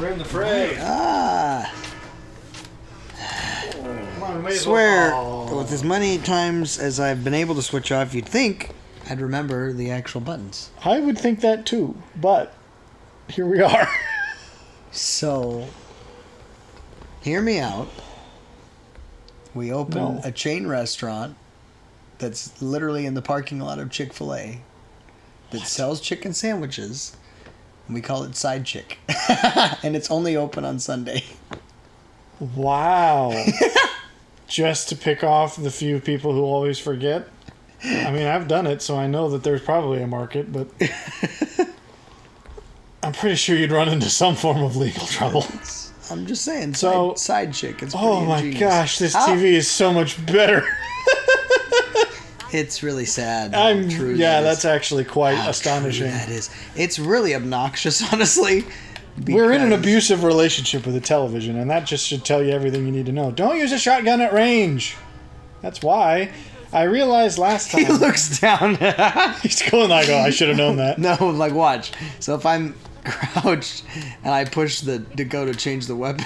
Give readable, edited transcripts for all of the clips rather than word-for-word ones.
We're in the fray. Come on, we may as Swear, well. with as many times as I've been able to switch off, you'd think I'd remember the actual buttons. I would think that too, but here we are. So, hear me out. We open a chain restaurant that's literally in the parking lot of Chick-fil-A that sells chicken sandwiches, and we call it Side Chick. And it's only open on Sunday. Wow. Just to pick off the few people who always forget. I mean, I've done it, so I know that there's probably a market, but I'm pretty sure you'd run into some form of legal trouble. I'm just saying, So- side Chick. It's pretty Oh my ingenious. gosh, this TV is so much better. It's really sad. That's actually quite How astonishing. true that is. It's really obnoxious, honestly. We're in an because- abusive relationship with the television, and that just should tell you everything you need to know. Don't use a shotgun at range. That's why. I realized last time. He looks down. He's going like, oh, I should have known that. No, like, watch. So if I'm crouched and I push to go to change the weapon,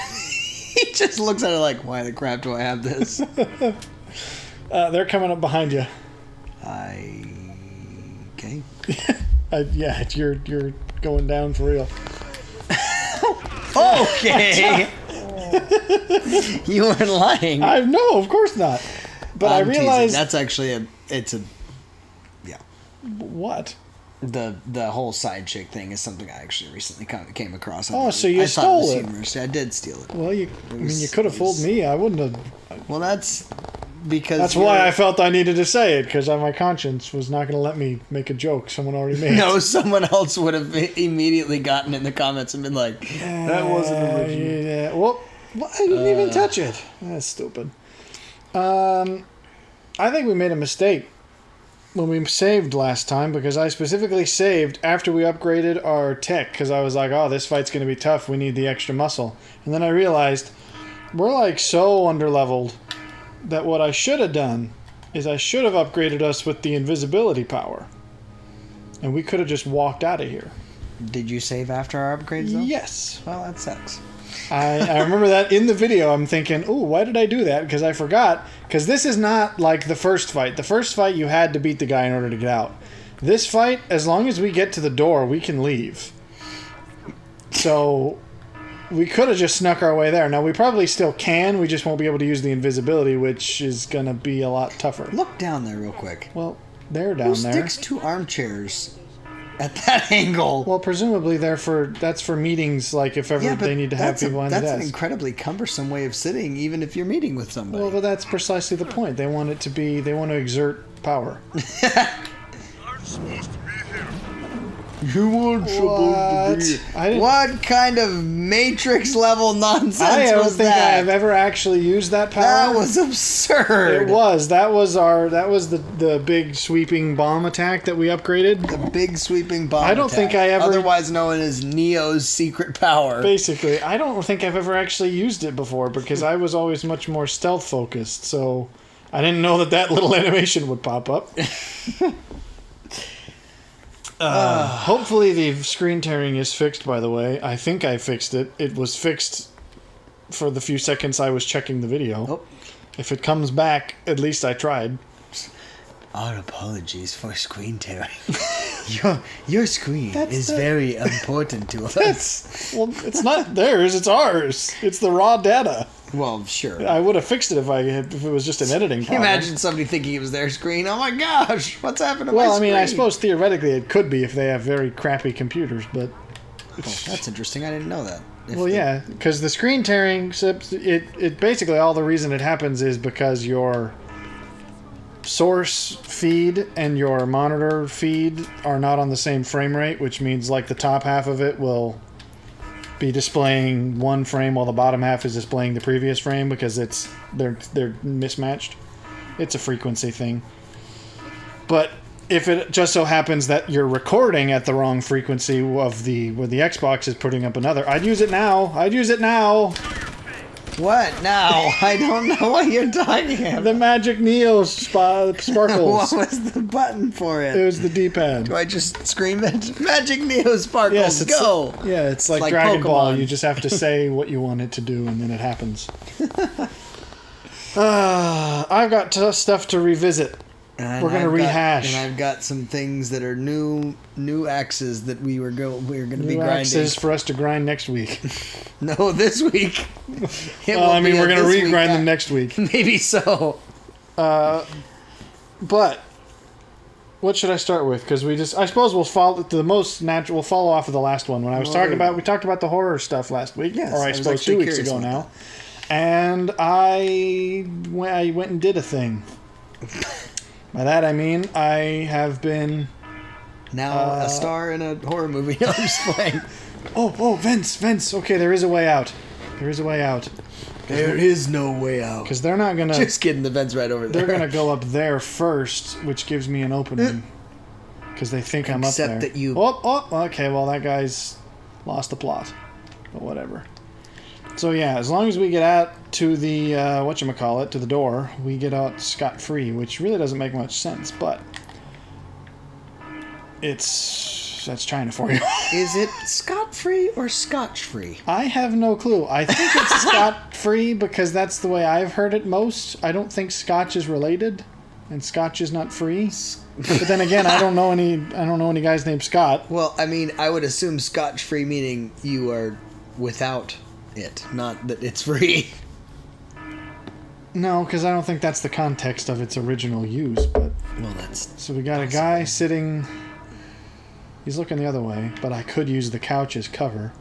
he just looks at it like, why the crap do I have this? They're coming up behind you. Okay. Yeah, you're going down for real. Okay. You weren't lying. No, of course not. But I I'm teasing. realized That's actually what? The whole Side Chick thing is something I actually recently came across. Oh, so you I stole thought it? was humorous. I did steal it. Well, you could have fooled me. I wouldn't have. Well, that's because That's why I felt I needed to say it, because my conscience was not going to let me make a joke someone already made. No, someone else would have immediately gotten in the comments and been like, "That wasn't original." Yeah. Well, I didn't even touch it. That's stupid. I think we made a mistake when we saved last time, because I specifically saved after we upgraded our tech, because I was like, oh, this fight's going to be tough. We need the extra muscle. And then I realized we're like so underleveled that what I should have done is I should have upgraded us with the invisibility power. And we could have just walked out of here. Did you save after our upgrades, though? Yes. Well, that sucks. I remember that in the video. I'm thinking, ooh, why did I do that? Because I forgot. Because this is not like the first fight. The first fight, you had to beat the guy in order to get out. This fight, as long as we get to the door, we can leave. So we could have just snuck our way there. Now, we probably still can. We just won't be able to use the invisibility, which is going to be a lot tougher. Look down there real quick. Well, they're down Who there. sticks two armchairs at that angle? Well, presumably that's for meetings, like if ever they need to have people on the desk. That's an incredibly cumbersome way of sitting, even if you're meeting with somebody. Well, but that's precisely the point. They want to exert power. You weren't supposed to be. What kind of Matrix level nonsense I don't was think that? I've ever actually used that power. That was absurd. It was. That was the big sweeping bomb attack that we upgraded. The big sweeping bomb I don't attack, think I ever- otherwise known as Neo's secret power. Basically, I don't think I've ever actually used it before, because I was always much more stealth focused, so I didn't know that little animation would pop up. Hopefully the screen tearing is fixed, by the way. I think I fixed it. It was fixed for the few seconds I was checking the video. Oh. If it comes back, at least I tried. Our apologies for screen tearing. Your screen is the- very important to us. Well, it's not theirs, it's ours. It's the raw data. Well, sure. I would have fixed it if it was just an editing Can you problem. imagine somebody thinking it was their screen? Oh my gosh, what's happened to my Well, I screen? mean, I suppose theoretically it could be if they have very crappy computers, but... That's interesting. I didn't know that. Yeah, because the screen tearing, it basically all the reason it happens is because your source feed and your monitor feed are not on the same frame rate, which means like the top half of it will be displaying one frame while the bottom half is displaying the previous frame, because they're mismatched. It's a frequency thing. But if it just so happens that you're recording at the wrong frequency of where the Xbox is putting up another, I'd use it now. What now? I don't know what you're talking about. The Magic Neo sparkles. What was the button for it? It was the D-pad. Do I just scream it? Magic Neo sparkles, Yes, it's go! Yeah, it's like Dragon Ball. You just have to say what you want it to do, and then it happens. I've got stuff to revisit. And We're going to rehash. And I've got some things that are new axes that we're going to be grinding. Axes for us to grind next week. No, this week. Well, I mean, we're going to regrind them next week. Maybe so. But what should I start with? Because I suppose we'll follow the most natural. We'll follow off of the last one when I was talking about. We talked about the horror stuff last week, yes, or I suppose 2 weeks ago now. And I went and did a thing. By that I mean I have been now a star in a horror movie. No, I'm just playing. Oh, vents. Okay, there is a way out. There is a way out. There is no way out. Because they're not gonna. Just kidding. The vent's right over there. They're gonna go up there first, which gives me an opening. Because they think I'm up there. Except that you. Oh. Okay. Well, that guy's lost the plot. But whatever. So yeah, as long as we get out to the to the door, we get out scot-free, which really doesn't make much sense, but that's China for you. Is it scot-free or scotch-free? I have no clue. I think it's scot-free because that's the way I've heard it most. I don't think Scotch is related, and Scotch is not free. But then again, I don't know any guys named Scott. Well, I mean, I would assume scotch-free meaning you are without it, not that it's free. No, because I don't think that's the context of its original use. But so we got a guy sitting. He's looking the other way, but I could use the couch as cover.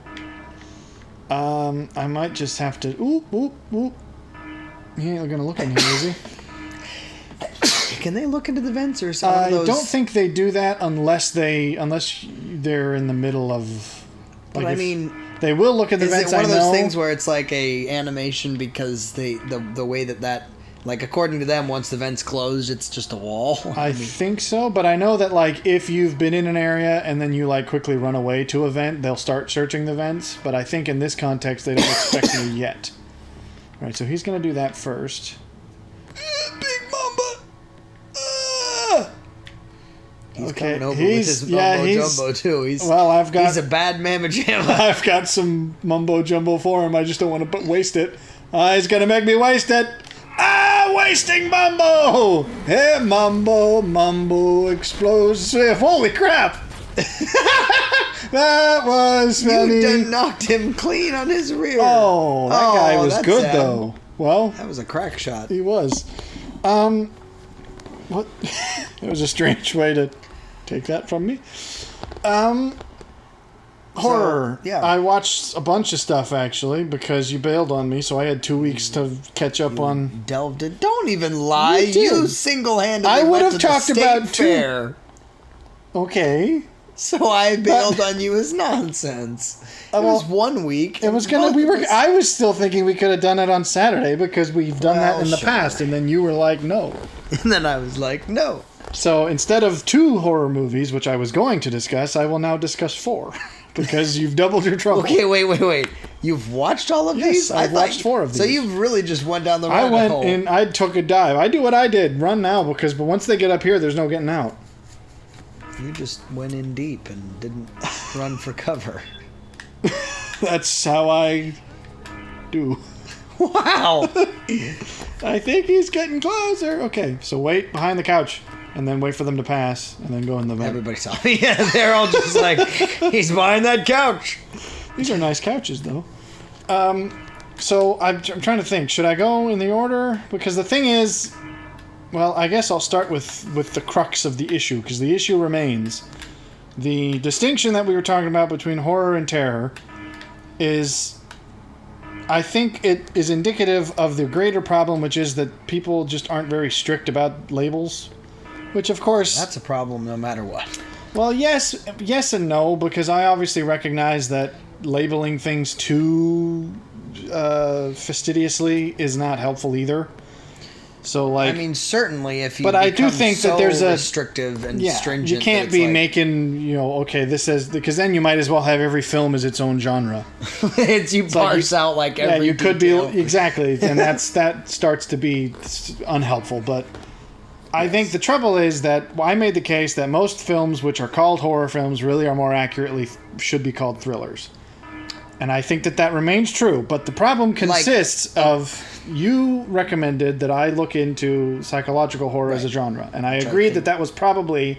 I might just have to. Oop. He ain't gonna look in here, is he? Can they look into the vents or something? I don't think they do that unless they're in the middle of. But I mean. They will look at the vents. Is it one of those things where it's like a animation because the way that like according to them, once the vent's closed, it's just a wall? I think so, but I know that like if you've been in an area and then you like quickly run away to a vent, they'll start searching the vents. But I think in this context, they don't expect you yet. All right, so he's gonna do that first. Big Mamba. He's coming over with his mumbo jumbo too. He's a bad mamma jamma. I've got some mumbo jumbo for him. I just don't want to waste it. He's gonna make me waste it. Wasting mumbo. Hey, mumbo explodes. Holy crap! That was funny. You done knocked him clean on his rear. Oh, that guy was good sad. Though. Well, that was a crack shot. He was. What? That was a strange way to take that from me. Horror. So, yeah. I watched a bunch of stuff actually because you bailed on me, so I had 2 weeks to catch up on. Delved in. Don't even lie. You single-handedly. I would have to talked the about fair. Okay. So I bailed on you as nonsense. It was 1 week. It was gonna. I was still thinking we could have done it on Saturday because we've done that in the past, and then you were like, no. And then I was like, no. So instead of 2 horror movies, which I was going to discuss, I will now discuss 4 because you've doubled your trouble. Okay, wait. You've watched all of these? I've watched 4 of these. So you've really just went down the rabbit hole. I went and I took a dive. I do what I did. Run now but once they get up here, there's no getting out. You just went in deep and didn't run for cover. That's how I do. Wow. I think he's getting closer. Okay, so wait behind the couch. And then wait for them to pass, and then go in the vent. Everybody saw me. Yeah, they're all just like, he's behind that couch. These are nice couches, though. So I'm trying to think. Should I go in the order? Because the thing is, well, I guess I'll start with the crux of the issue, because the issue remains. The distinction that we were talking about between horror and terror is, I think it is indicative of the greater problem, which is that people just aren't very strict about labels. Which, of course... That's a problem no matter what. Well, yes and no, because I obviously recognize that labeling things too fastidiously is not helpful either. So like, I mean, certainly if you. But I do think that there's a restrictive and stringent. You can't be making okay. This says because then you might as well have every film as its own genre. You parse out like every. Yeah, you could be exactly, and that starts to be unhelpful. But I think the trouble is that I made the case that most films which are called horror films really are more accurately should be called thrillers. And I think that remains true. But the problem consists of you recommended that I look into psychological horror as a genre. And I agreed that was probably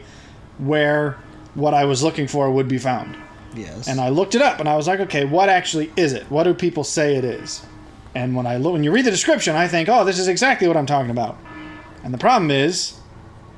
where what I was looking for would be found. Yes. And I looked it up and I was like, okay, what actually is it? What do people say it is? And when you read the description, I think, oh, this is exactly what I'm talking about. And the problem is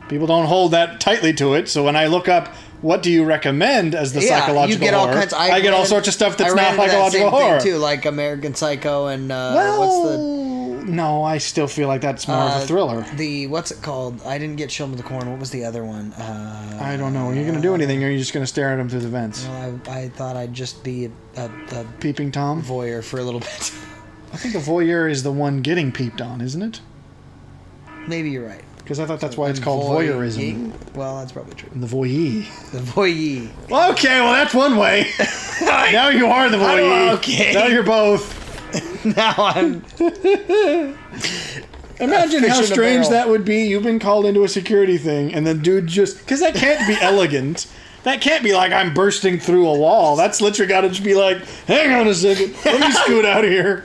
people don't hold that tightly to it. So when I look up what do you recommend as the psychological you get horror, all kinds. I get all sorts of stuff that's not psychological horror. Thing too, like American Psycho and No, I still feel like that's more of a thriller. What's it called? I didn't get Children of the Corn. What was the other one? I don't know. Are you going to do anything, or are you just going to stare at him through the vents? Well, I thought I'd just be a peeping Tom voyeur for a little bit. I think a voyeur is the one getting peeped on, isn't it? Maybe you're right. Because I thought that's why it's called voyeurism. Well, that's probably true. The voyeur. The voyeur. Okay, well that's one way. Now you are the voyeur. Okay. Now you're both. Now I'm. Imagine how strange that would be. You've been called into a security thing, and the dude just because that can't be elegant. That can't be like I'm bursting through a wall. That's literally got to just be like, hang on a second, let me scoot out of here.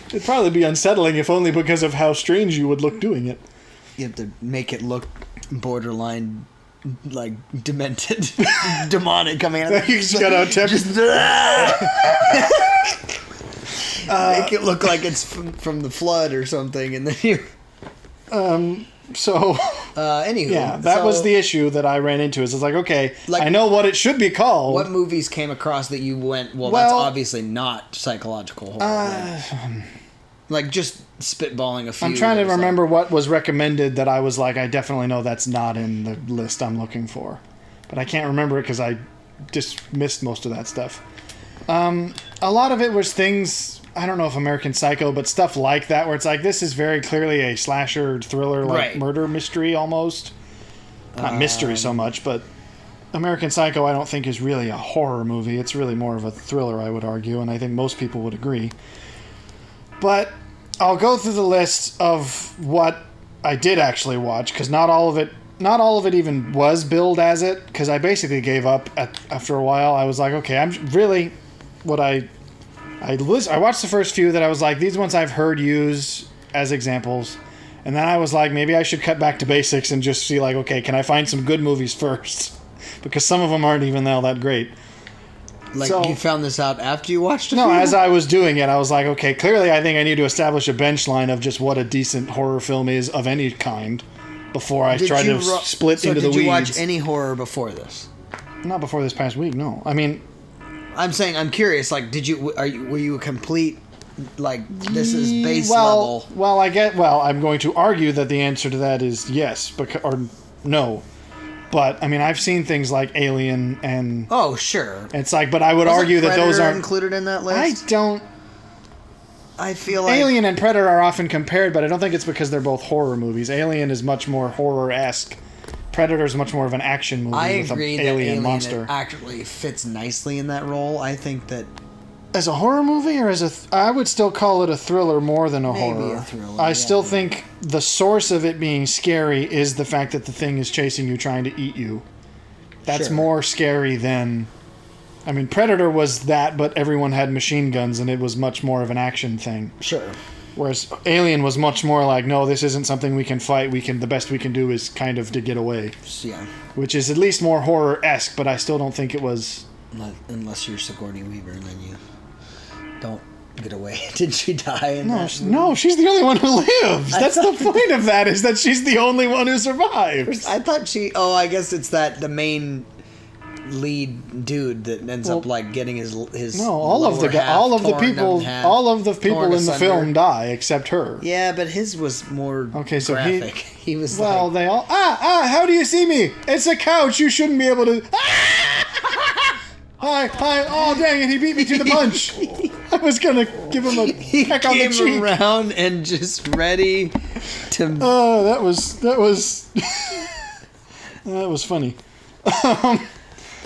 It'd probably be unsettling, if only because of how strange you would look doing it. You have to make it look borderline, like, demented, demonic coming out of it. You just gotta attempt. Make it look like it's from the flood or something, and then you... Anywho. Yeah, that was the issue that I ran into. Is it's like, okay, I know what it should be called. What movies came across that you went, well that's obviously not psychological horror. Like, just spitballing a few. I'm trying to remember what was recommended that I was like, I definitely know that's not in the list I'm looking for. But I can't remember it because I just missed most of that stuff. A lot of it was things... I don't know if American Psycho, but stuff like that, where it's like, this is very clearly a slasher thriller, like murder mystery almost. Not mystery so much, but American Psycho I don't think is really a horror movie. It's really more of a thriller, I would argue, and I think most people would agree. But I'll go through the list of what I did actually watch, because not all of it even was billed as it, because I basically gave up after a while. I was like, okay, I'm really what I watched the first few that I was like, these ones I've heard used as examples. And then I was like, maybe I should cut back to basics and just see like, okay, can I find some good movies first? Because some of them aren't even all that great. Like, you found this out after you watched it? No, as I was doing it, I was like, okay, clearly I think I need to establish a bench line of just what a decent horror film is of any kind before I try to split into the weeds. Did you watch any horror before this? Not before this past week, no. I mean... I'm saying, I'm curious, like, were you a complete, like, this is base level? Well, I'm going to argue that the answer to that is yes, or no. But, I mean, I've seen things like Alien and... Oh, sure. It's like, but I would argue that those aren't... included in that list? I feel like... Alien and Predator are often compared, but I don't think it's because they're both horror movies. Alien is much more horror-esque. Predator is much more of an action movie with an alien monster. Actually fits nicely in that role. I think that... As a horror movie or as a... I would still call it a thriller more than a horror. Maybe a thriller. I still think the source of it being scary is the fact that the thing is chasing you, trying to eat you. That's more scary than... I mean, Predator was that, but everyone had machine guns, and it was much more of an action thing. Sure. Whereas Alien was much more like, no, this isn't something we can fight. The best we can do is kind of to get away. Yeah. Which is at least more horror-esque, but I still don't think it was... Unless you're Sigourney Weaver, and then you don't get away. Did she die in that movie? No, she's the only one who lives. That's the point of that, is that she's the only one who survives. I thought she... Oh, I guess it's the main lead dude that ends up like getting his all of the people in the film die except her. Yeah, but his was more graphic. He was they all how do you see me? It's a couch. You shouldn't be able to. Hi. Oh dang it! He beat me to the punch. I was gonna give him a He peck on the came cheek. around and just ready to. Oh, that was that was funny.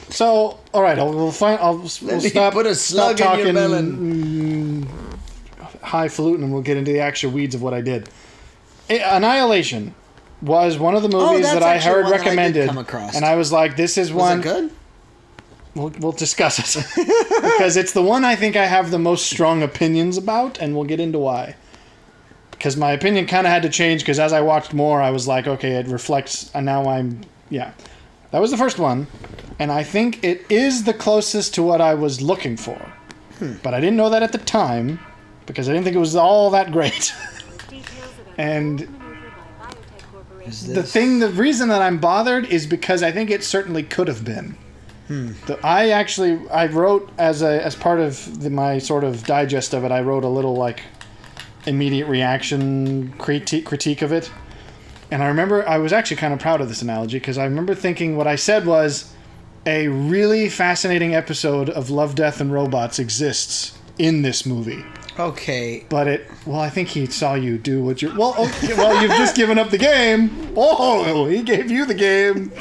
So, all right, we'll stop. Put a slug stop in your talking melon. highfalutin, and we'll get into the actual weeds of what I did. Annihilation was one of the movies that's that I actually heard one that I did recommended, come across. and I was like, "This is one." Was it good? We'll discuss it because it's the one I think I have the most strong opinions about, and we'll get into why. Because my opinion kind of had to change because as I watched more, I was like, okay, it reflects, and now that was the first one, and I think it is the closest to what I was looking for, but I didn't know that at the time because I didn't think it was all that great. And the reason that I'm bothered is because I think it certainly could have been. I wrote as part of my sort of digest of it. I wrote a little like immediate reaction critique of it, and I remember I was actually kind of proud of this analogy because I remember thinking what I said was a really fascinating episode of Love, Death, and Robots exists in this movie. Okay. But I think he saw you do what you're. Well, okay, well, you've just given up the game. Oh, he gave you the game.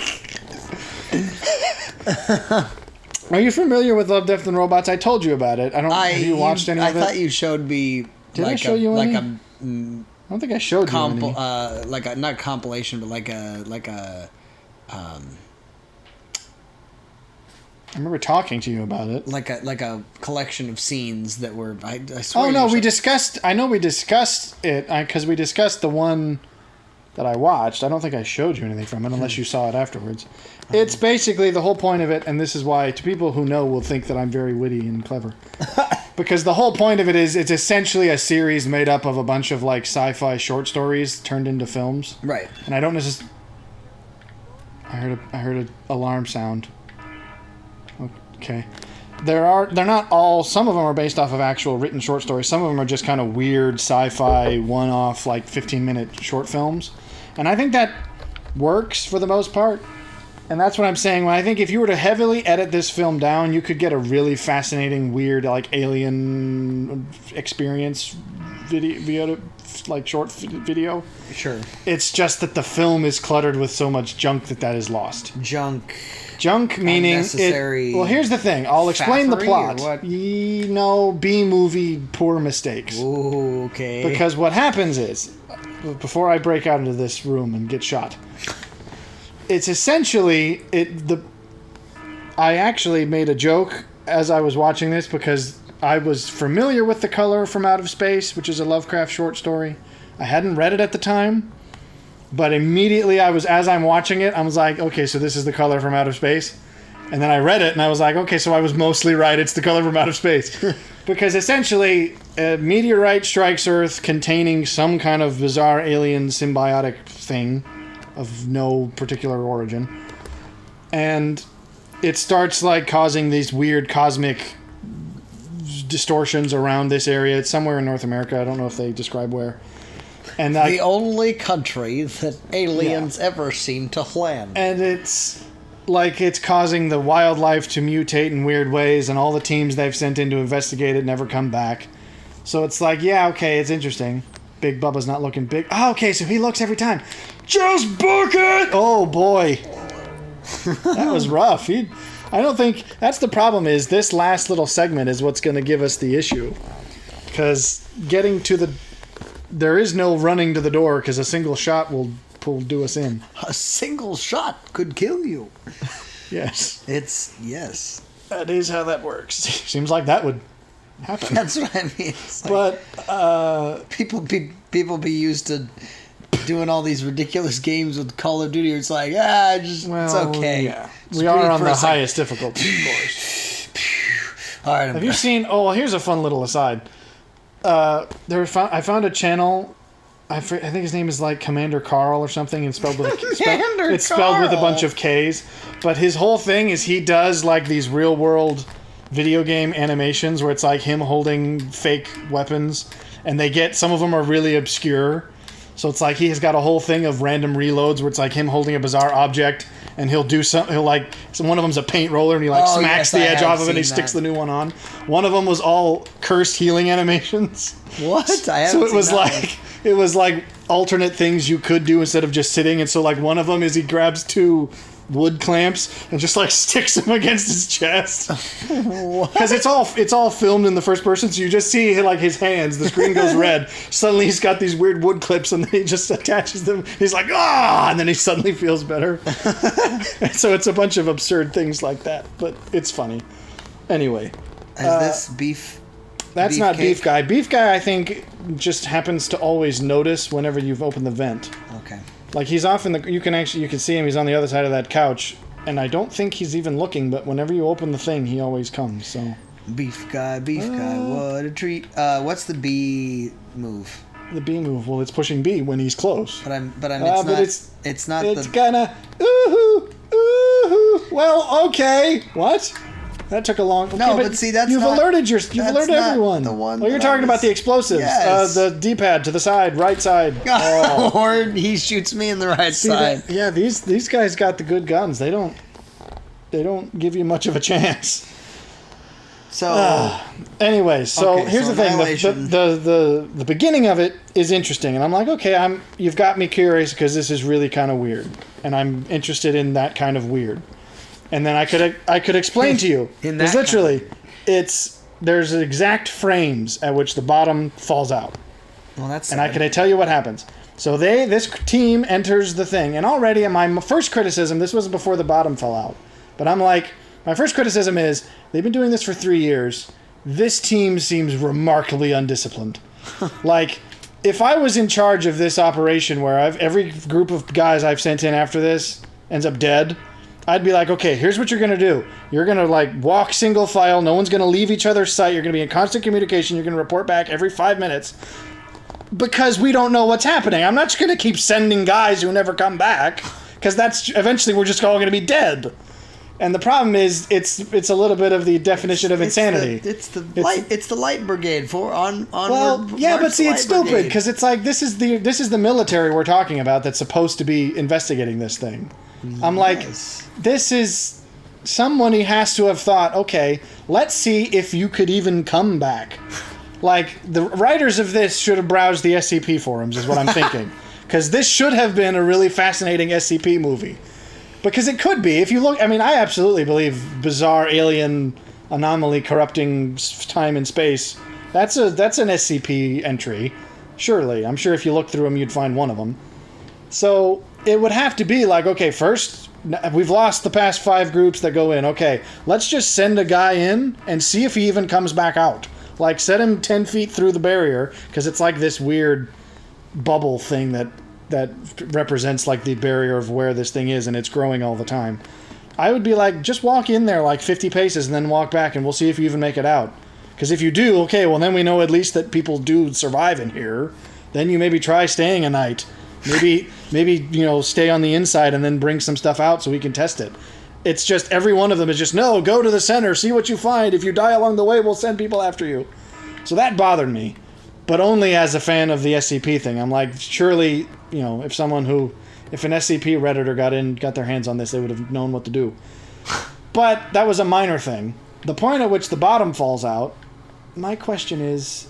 Are you familiar with Love, Death, and Robots? I told you about it. Have you watched any of it? I thought you showed me. Did I show you any? I don't think I showed you any. not compilation, but like a. I remember talking to you about it. Like a collection of scenes that were. I swear. Oh no, we discussed. I know we discussed it because we discussed the one that I watched. I don't think I showed you anything from it unless you saw it afterwards. It's basically the whole point of it, and this is why to people who know will think that I'm very witty and clever. Because the whole point of it is it's essentially a series made up of a bunch of like sci-fi short stories turned into films. Right. And I don't necessarily. I heard an alarm sound. Okay. They're not all. Some of them are based off of actual written short stories. Some of them are just kind of weird sci-fi one-off like 15-minute short films, and I think that works for the most part. And that's what I'm saying. When I think if you were to heavily edit this film down, you could get a really fascinating, weird, like alien experience video, like short video. Sure. It's just that the film is cluttered with so much junk that is lost. Junk meaning unnecessary. Well, here's the thing. I'll explain the plot. What? B-movie poor mistakes. Ooh, okay. Because what happens is, before I break out into this room and get shot, it's essentially I actually made a joke as I was watching this because I was familiar with The Color from Outer Space, which is a Lovecraft short story. I hadn't read it at the time. But immediately as I'm watching it, I was like, okay, so this is The Color from Outer Space. And then I read it and I was like, okay, so I was mostly right. It's The Color from Outer Space. Because essentially, a meteorite strikes Earth containing some kind of bizarre alien symbiotic thing of no particular origin. And it starts like causing these weird cosmic distortions around this area. It's somewhere in North America. I don't know if they describe where. And the only country that aliens ever seem to land. And it's like it's causing the wildlife to mutate in weird ways, and all the teams they've sent in to investigate it never come back. So it's like, yeah, okay, it's interesting. Big Bubba's not looking big. Oh, okay, so he looks every time. Just book it! Oh, boy. That was rough. I don't think... That's the problem is this last little segment is what's going to give us the issue. Because getting to the... There is no running to the door because a single shot will do us in. A single shot could kill you. Yes. Yes. That is how that works. Seems like that would happen. That's what I mean. It's like but people be used to doing all these ridiculous games with Call of Duty. It's like, it's okay. Yeah. We are on the highest difficulty, of course. All right. Have you seen... Oh, well, here's a fun little aside. I found a channel. I think his name is like Commander Carl or something, and spelled with it's spelled with a bunch of K's. But his whole thing is he does like these real world video game animations where it's like him holding fake weapons, and some of them are really obscure. So it's like he has got a whole thing of random reloads where it's like him holding a bizarre object and he'll do something. He'll like, so one of them's a paint roller and he like smacks the edge off of it and he sticks the new one on. One of them was all cursed healing animations. What? I haven't So it was seen that like, it was like alternate things you could do instead of just sitting. And so like one of them is he grabs 2 wood clamps and just like sticks them against his chest because it's all filmed in the first person, so you just see like his hands, the screen goes red, suddenly he's got these weird wood clips and then he just attaches them, he's like and then he suddenly feels better. And so it's a bunch of absurd things like that, but it's funny. Anyway, Is this beef? that's beef not cake? Beef guy I think just happens to always notice whenever you've opened the vent. Okay. Like he's off in the, you can see him. He's on the other side of that couch, and I don't think he's even looking. But whenever you open the thing, he always comes. So Beef guy, what a treat. What's the B move? the B move, well, it's pushing B when he's close. But I'm. It's not. It's kinda ooh. Well, okay. What? That took a long. Okay, No, but see, that's you've not- alerted that's everyone. not the one Oh, you're that talking I about was- the explosives. Yes. The D-pad to the side, right side. Oh. Or he shoots me in the right See side. that? Yeah, these guys got the good guns. They don't give you much of a chance. So Anyway, so Okay, here's so the thing: Annihilation. the beginning of it is interesting, and I'm like, okay, you've got me curious because this is really kind of weird, and I'm interested in that kind of weird. And then I could explain to you. In Because that literally, there's exact frames at which the bottom falls out, well, that's. and I could tell you what happens. So this team enters the thing, and already in my first criticism, this was before the bottom fell out, but I'm like, my first criticism is they've been doing this for 3 years. This team seems remarkably undisciplined. Like, if I was in charge of this operation where every group of guys I've sent in after this ends up dead, I'd be like, okay, here's what you're going to do. You're going to like walk single file. No one's going to leave each other's sight. You're going to be in constant communication. You're going to report back every 5 minutes because we don't know what's happening. I'm not just going to keep sending guys who never come back because that's eventually we're just all going to be dead. And the problem is, it's a little bit of the definition of insanity. It's the light brigade for on. Well, yeah, but see, it's stupid because it's like this is the military we're talking about that's supposed to be investigating this thing. I'm like, this is somebody has to have thought, okay, let's see if you could even come back. Like the writers of this should have browsed the SCP forums, is what I'm thinking, because this should have been a really fascinating SCP movie. Because it could be. If you look, I mean, I absolutely believe bizarre alien anomaly corrupting time and space. That's an SCP entry. Surely. I'm sure if you look through them, you'd find one of them. So it would have to be like, okay, first, we've lost the past 5 groups that go in. Okay, let's just send a guy in and see if he even comes back out. Like, set him 10 feet through the barrier, because it's like this weird bubble thing that represents like the barrier of where this thing is, and it's growing all the time. I would be like, just walk in there like 50 paces and then walk back, and we'll see if you even make it out. Because if you do, okay, well then we know at least that people do survive in here. Then you maybe try staying a night. Maybe stay on the inside and then bring some stuff out so we can test it. It's just every one of them is just, no, go to the center, see what you find. If you die along the way, we'll send people after you. So that bothered me. But only as a fan of the SCP thing. I'm like, surely, if an SCP Redditor got their hands on this, they would have known what to do. But that was a minor thing. The point at which the bottom falls out, my question is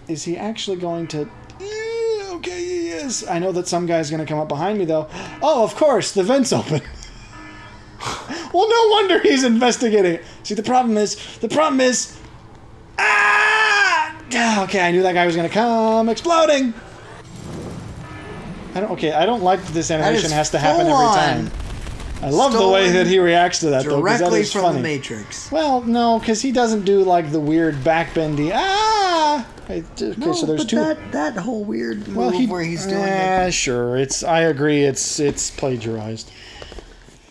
he actually going to... okay, he is. I know that some guy's going to come up behind me, though. Oh, of course, the vent's open. Well, no wonder he's investigating it. See, the problem is... Okay, I knew that guy was going to come exploding. I don't like that this animation has to happen every time. I love the way that he reacts to that, though, because that is funny. Directly from the Matrix. Well, no, because he doesn't do like the weird backbendy. Okay, so there's 2. That whole weird move where he's doing. Sure. I agree. It's plagiarized.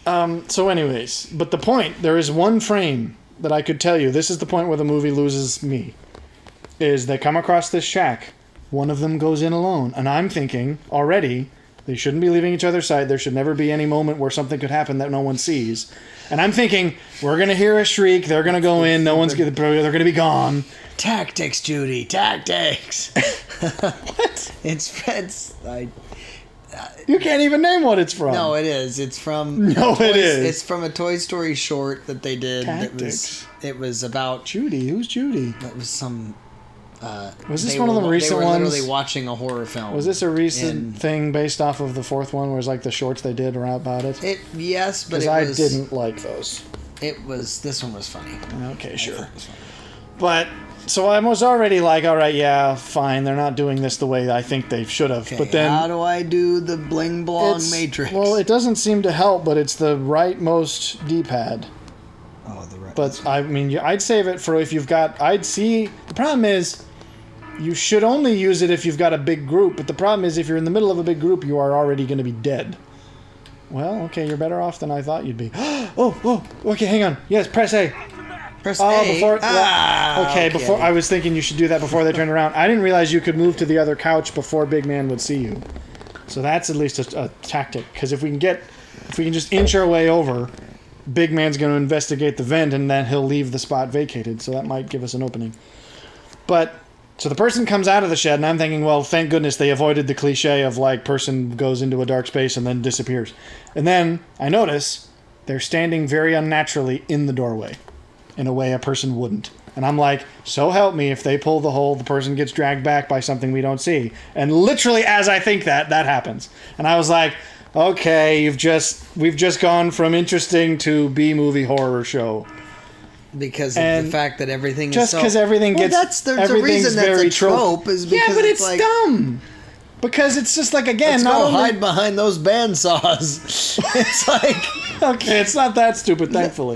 So, anyways, but the point, there is one frame that I could tell you. This is the point where the movie loses me. Is they come across this shack. One of them goes in alone, and I'm thinking already, They shouldn't be leaving each other's sight. There should never be any moment where something could happen that no one sees. And I'm thinking, we're going to hear a shriek. They're going to go in. They're going to be gone. Tactics, Judy. Tactics. What? It's You can't even name what it's from. No, it is. It's from... It's from a Toy Story short that they did. Tactics. It was about... Judy. Who's Judy? That was some... Was this one of the recent ones? They were literally watching a horror film. Was this a recent thing based off of the fourth one, where it was like the shorts they did about it? Yes, but because I didn't like those. This one was funny. Okay, sure. But so I was already like, all right, yeah, fine. They're not doing this the way I think they should have. Okay, but then, how do I do the bling blong matrix? Well, it doesn't seem to help, but it's the rightmost D-pad. Oh, the right. But I mean, I'd save it for if you've got. The problem is, you should only use it if you've got a big group, but the problem is if you're in the middle of a big group, you are already going to be dead. Well, okay, you're better off than I thought you'd be. Okay, hang on. Yes, press A. Press A? Before, before I was thinking you should do that before they turned around. I didn't realize you could move to the other couch before Big Man would see you. So that's at least a tactic, because if we can just inch our way over, Big Man's going to investigate the vent, and then he'll leave the spot vacated, so that might give us an opening. But... So the person comes out of the shed, and I'm thinking, well, thank goodness they avoided the cliche of, like, person goes into a dark space and then disappears. And then I notice they're standing very unnaturally in the doorway in a way a person wouldn't. And I'm like, so help me, if they pull the hole, the person gets dragged back by something we don't see. And literally as I think that happens. And I was like, okay, we've just gone from interesting to B-movie horror show. Because of the fact that everything is just because everything gets there's a reason that's a trope is because but it's like, dumb because it's just like, again, let's go hide behind those bandsaws. It's like, okay, it's not that stupid, thankfully.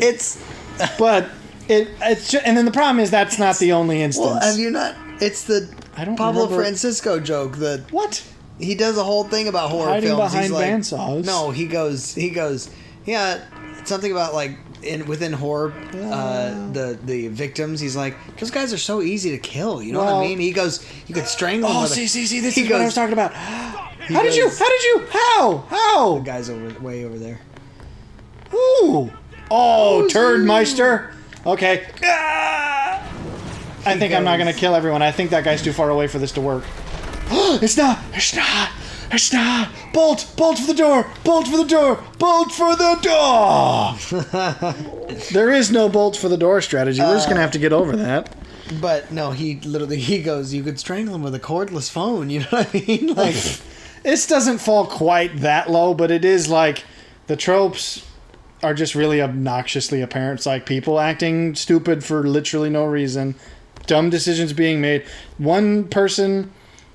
But it's just, and then the problem is that's not the only instance. Well, have you not? It's the Pablo Francisco joke that what he does a whole thing about horror hiding films. Behind He's like, bandsaws. No, he goes, yeah, something about like. Within horror, the victims, he's like, those guys are so easy to kill. You know what I mean? He goes, you could strangle them. See, this is what I was talking about. How did you? How? The guy's way over there. Ooh. Oh, Turd Meister. Okay. I think I'm not going to kill everyone. I think that guy's too far away for this to work. It's not. Bolt for the door. Bolt for the door. There is no bolt for the door strategy. We're just going to have to get over that. But no, he goes, you could strangle him with a cordless phone. You know what I mean? Like, this doesn't fall quite that low, but it is like the tropes are just really obnoxiously apparent. It's like people acting stupid for literally no reason. Dumb decisions being made. One person...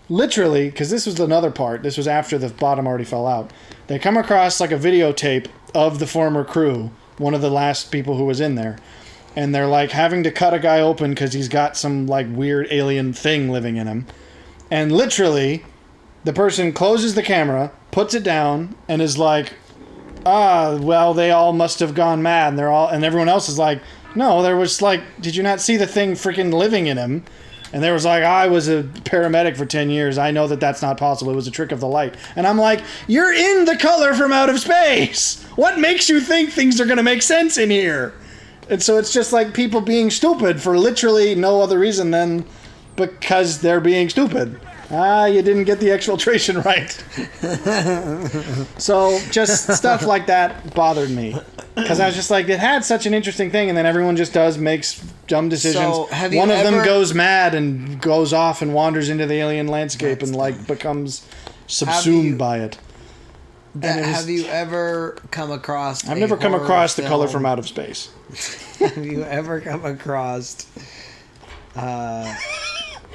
Literally, because this was another part. This was after the bottom already fell out. They come across like a videotape of the former crew, one of the last people who was in there. And they're like having to cut a guy open because he's got some like weird alien thing living in him. And literally, the person closes the camera, puts it down, and is like, well, they all must have gone mad. And everyone else is like, no, there was like, did you not see the thing freaking living in him? And there was like, I was a paramedic for 10 years. I know that that's not possible. It was a trick of the light. And I'm like, you're in the color from outer space. What makes you think things are going to make sense in here? And so it's just like people being stupid for literally no other reason than because they're being stupid. You didn't get the exfiltration right. So just stuff like that bothered me. Because I was just like, it had such an interesting thing, and then everyone just makes dumb decisions. So One of them goes mad and goes off and wanders into the alien landscape and like becomes subsumed by it. Have you ever come across? I've never come across the color from out of space. Have you ever come across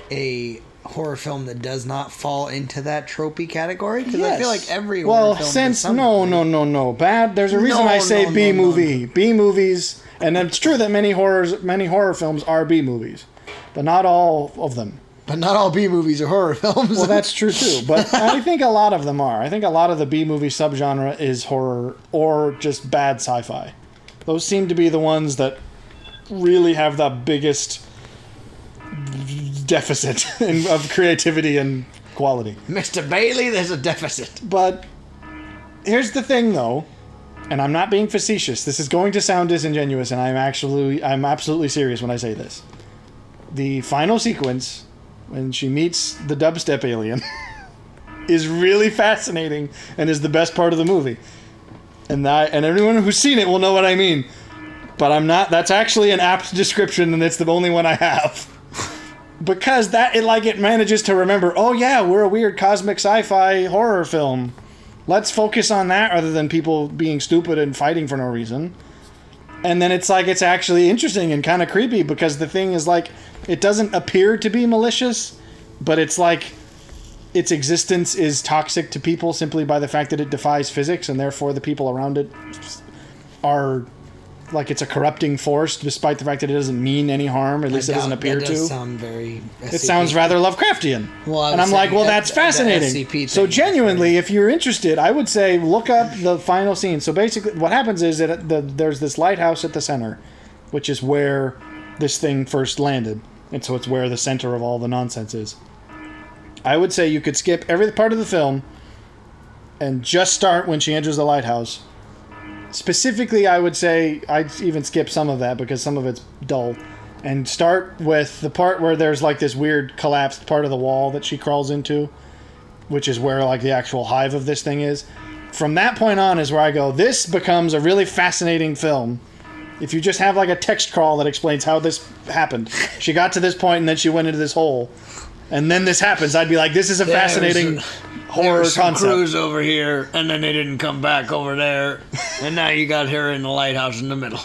a horror film that does not fall into that tropey category? Because I feel like every horror film no. Bad. There's a reason I say B movie. B movies, and it's true that many horror films are B movies, but not all of them. But not all B movies are horror films. Well, that's true too. But I think a lot of them are. I think a lot of the B movie subgenre is horror or just bad sci-fi. Those seem to be the ones that really have the biggest deficit of creativity and quality. Mr. Bailey, there's a deficit. But here's the thing, though, and I'm not being facetious. This is going to sound disingenuous, and I'm absolutely serious when I say this. The final sequence, when she meets the dubstep alien, is really fascinating and is the best part of the movie. And everyone who's seen it will know what I mean. But I'm not. That's actually an apt description, and it's the only one I have. Because it manages to remember, oh yeah, we're a weird cosmic sci-fi horror film. Let's focus on that rather than people being stupid and fighting for no reason. And then it's actually interesting and kind of creepy because the thing is it doesn't appear to be malicious, but it's its existence is toxic to people simply by the fact that it defies physics, and therefore the people around it are it's a corrupting force, despite the fact that it doesn't mean any harm. At least it doesn't appear to. That does sound very SCP. It sounds rather Lovecraftian. And I'm that's fascinating. So genuinely, if you're interested, I would say look up the final scene. So basically, what happens is that there's this lighthouse at the center, which is where this thing first landed, and so it's where the center of all the nonsense is. I would say you could skip every part of the film and just start when she enters the lighthouse. Specifically, I would say I'd even skip some of that because some of it's dull. And start with the part where there's this weird collapsed part of the wall that she crawls into, which is where the actual hive of this thing is. From that point on is where I go, this becomes a really fascinating film. If you just have a text crawl that explains how this happened. She got to this point and then she went into this hole. And then this happens. I'd be like, this is a fascinating horror concept. Crews over here, and then they didn't come back over there, and now you got her in the lighthouse in the middle.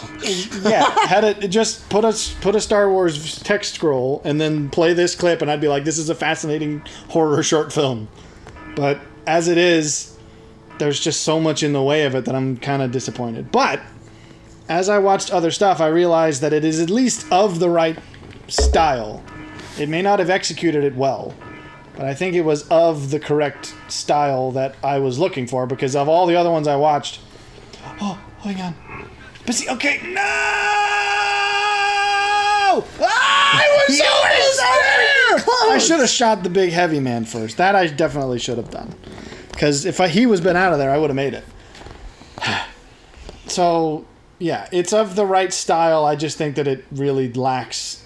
Yeah, had it just put a Star Wars text scroll and then play this clip, and I'd be like, this is a fascinating horror short film. But as it is, there's just so much in the way of it that I'm kind of disappointed. But as I watched other stuff, I realized that it is at least of the right style. It may not have executed it well, but I think it was of the correct style that I was looking for, because of all the other ones I watched... Oh, hang on. But see, okay, no! I was so close! I should have shot the big heavy man first. That I definitely should have done. Because if he was been out of there, I would have made it. So, yeah, it's of the right style. I just think that it really lacks...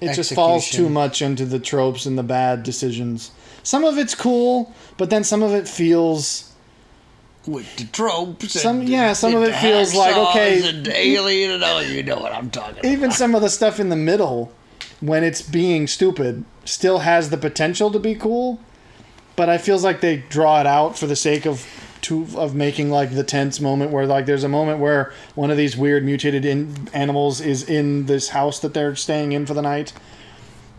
It just falls too much into the tropes and the bad decisions. Some of it's cool, but then some of it feels... With the tropes. Some of it feels okay... And alien and all, you know what I'm talking about. Even some of the stuff in the middle, when it's being stupid, still has the potential to be cool, but it feels like they draw it out for the sake of making the tense moment where there's a moment where one of these weird mutated animals is in this house that they're staying in for the night,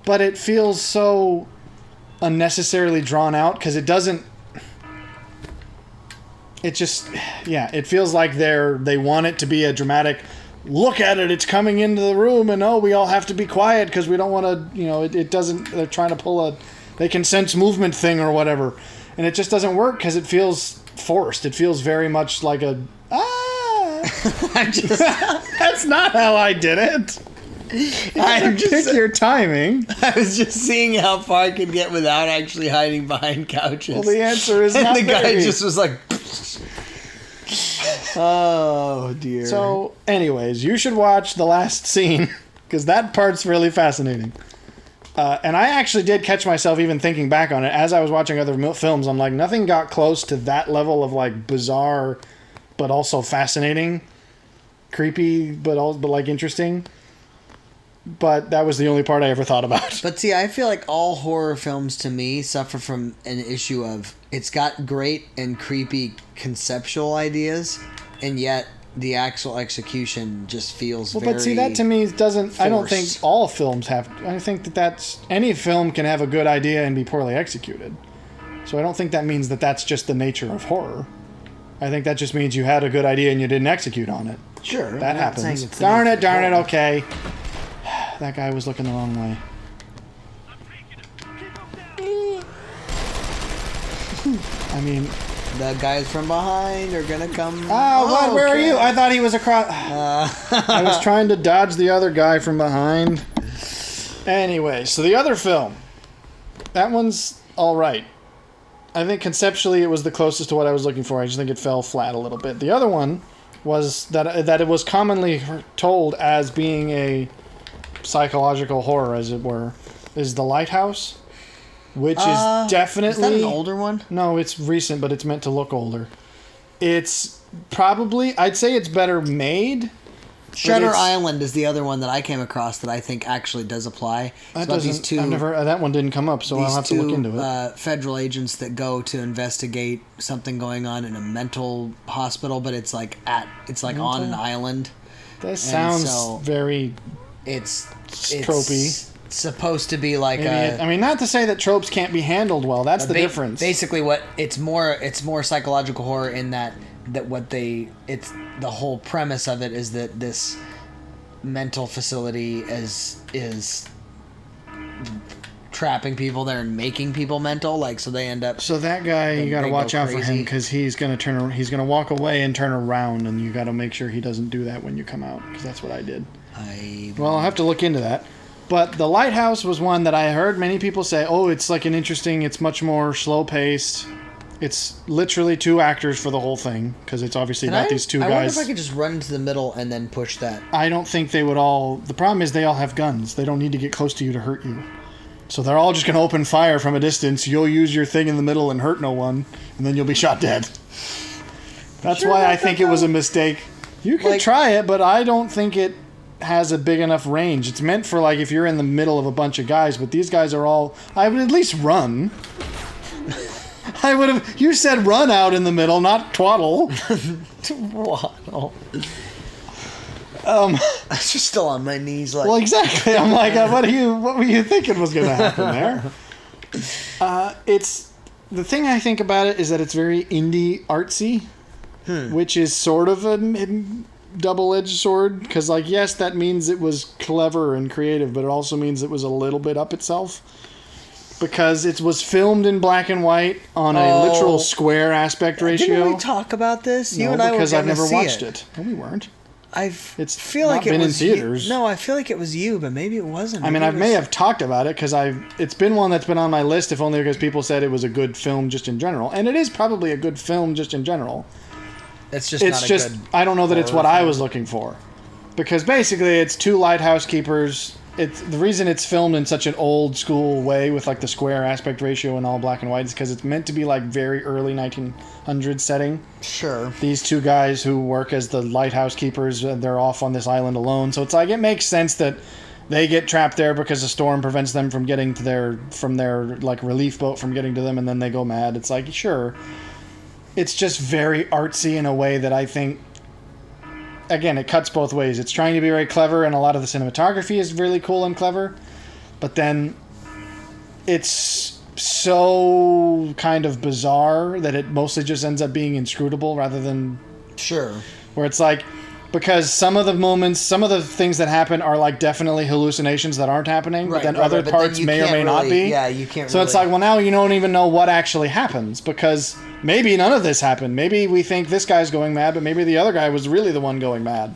but it feels so unnecessarily drawn out because it doesn't. It just, yeah, it feels like they want it to be a dramatic. Look at it! It's coming into the room, and we all have to be quiet because we don't want to. It doesn't. They're trying to pull they can sense movement thing or whatever, and it just doesn't work because it feels forced. It feels very much like a that's not how I did it. Pick your timing. I was just seeing how far I could get without actually hiding behind couches. Well, the answer is and not the guy very. just was like oh dear. So anyways, you should watch the last scene because that part's really fascinating. And I actually did catch myself even thinking back on it as I was watching other films. I'm like, nothing got close to that level of bizarre, but also fascinating, creepy, but interesting. But that was the only part I ever thought about. But see, I feel like all horror films to me suffer from an issue of it's got great and creepy conceptual ideas, and yet the actual execution just feels very but see, that to me doesn't... forced. I don't think all films have... I think that's... Any film can have a good idea and be poorly executed. So I don't think that means that that's just the nature of horror. I think that just means you had a good idea and you didn't execute on it. Sure. That happens. Darn it, okay. That guy was looking the wrong way. I mean... The guys from behind are gonna come... what? Where are you? I thought he was across... I was trying to dodge the other guy from behind. Anyway, so the other film. That one's all right. I think conceptually it was the closest to what I was looking for. I just think it fell flat a little bit. The other one was that it was commonly told as being a psychological horror, as it were, is The Lighthouse, which is definitely... Is that an older one? No, it's recent, but it's meant to look older. It's probably... I'd say it's better made... Shutter Island is the other one that I came across that I think actually does apply. That doesn't. I've never. That one didn't come up, so I'll have to look into it. Federal agents that go to investigate something going on in a mental hospital, but it's like on an island. That sounds very. It's tropey. It's supposed to be like I mean, not to say that tropes can't be handled well. That's the difference. Basically, it's more psychological horror in that it's the whole premise of it is that this mental facility is trapping people there and making people mental, like, so they end up. So that guy, you got to watch out for him, because he's gonna walk away and turn around, and you got to make sure he doesn't do that when you come out, because that's what I did. Well, I'll have to look into that. But The Lighthouse was one that I heard many people say, oh, it's like it's much more slow paced. It's literally 2 actors for the whole thing, because it's obviously about these 2 guys. I wonder if I could just run into the middle and then push that. I don't think they would all... The problem is they all have guns. They don't need to get close to you to hurt you. So they're all just going to open fire from a distance. You'll use your thing in the middle and hurt no one, and then you'll be shot dead. That's why I think it was a mistake. You can try it, but I don't think it has a big enough range. It's meant for, like, if you're in the middle of a bunch of guys, but these guys are all... I would at least run. I would have... You said run out in the middle, not twaddle. Twaddle. I was just still on my knees, like... Well, exactly. I'm like, what were you thinking was going to happen there? It's... The thing I think about it is that it's very indie artsy, which is sort of a double-edged sword, because, like, yes, that means it was clever and creative, but it also means it was a little bit up itself. Because it was filmed in black and white on a literal square aspect ratio. Didn't we talk about this? No, you and I because were I've never watched it. No, we weren't. It's feel like it was in theaters. You. No, I feel like it was you, but maybe it wasn't. I mean, I may have talked about it because it's been one that's been on my list, if only because people said it was a good film just in general, and it is probably a good film just in general. It's just I don't know that it's what I was looking for, because basically it's 2 lighthouse keepers. It's the reason it's filmed in such an old school way with, like, the square aspect ratio and all black and white is because it's meant to be, like, very early 1900s setting. Sure. These 2 guys who work as the lighthouse keepers, they're off on this island alone. So it's like, it makes sense that they get trapped there because a storm prevents them from getting to their like relief boat from getting to them, and then they go mad. It's like, sure. It's just very artsy in a way that I think, again, it cuts both ways. It's trying to be very clever, and a lot of the cinematography is really cool and clever, but then it's so kind of bizarre that it mostly just ends up being inscrutable rather than... Sure. Where it's like... Because some of the things that happen are, like, definitely hallucinations that aren't happening, but then other parts may or may not be. Yeah, you can't. So it's like, well, now you don't even know what actually happens, because maybe none of this happened. Maybe we think this guy's going mad, but maybe the other guy was really the one going mad.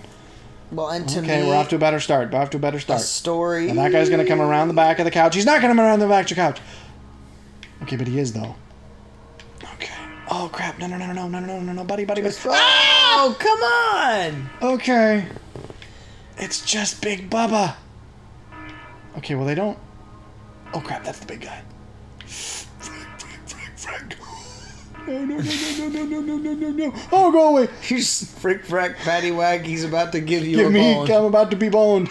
Well, and to me, we're off to a better start. A story. And that guy's going to come around the back of the couch. He's not going to come around the back of the couch. Okay, but he is, though. Okay. Oh, crap. No, buddy. Oh, come on! Okay. It's just Big Bubba. Okay, well, they don't... Oh, crap, that's the big guy. Frank. No. Oh, go away. He's frick, frack, patty whack. He's about to give you a bone. I'm about to be boned.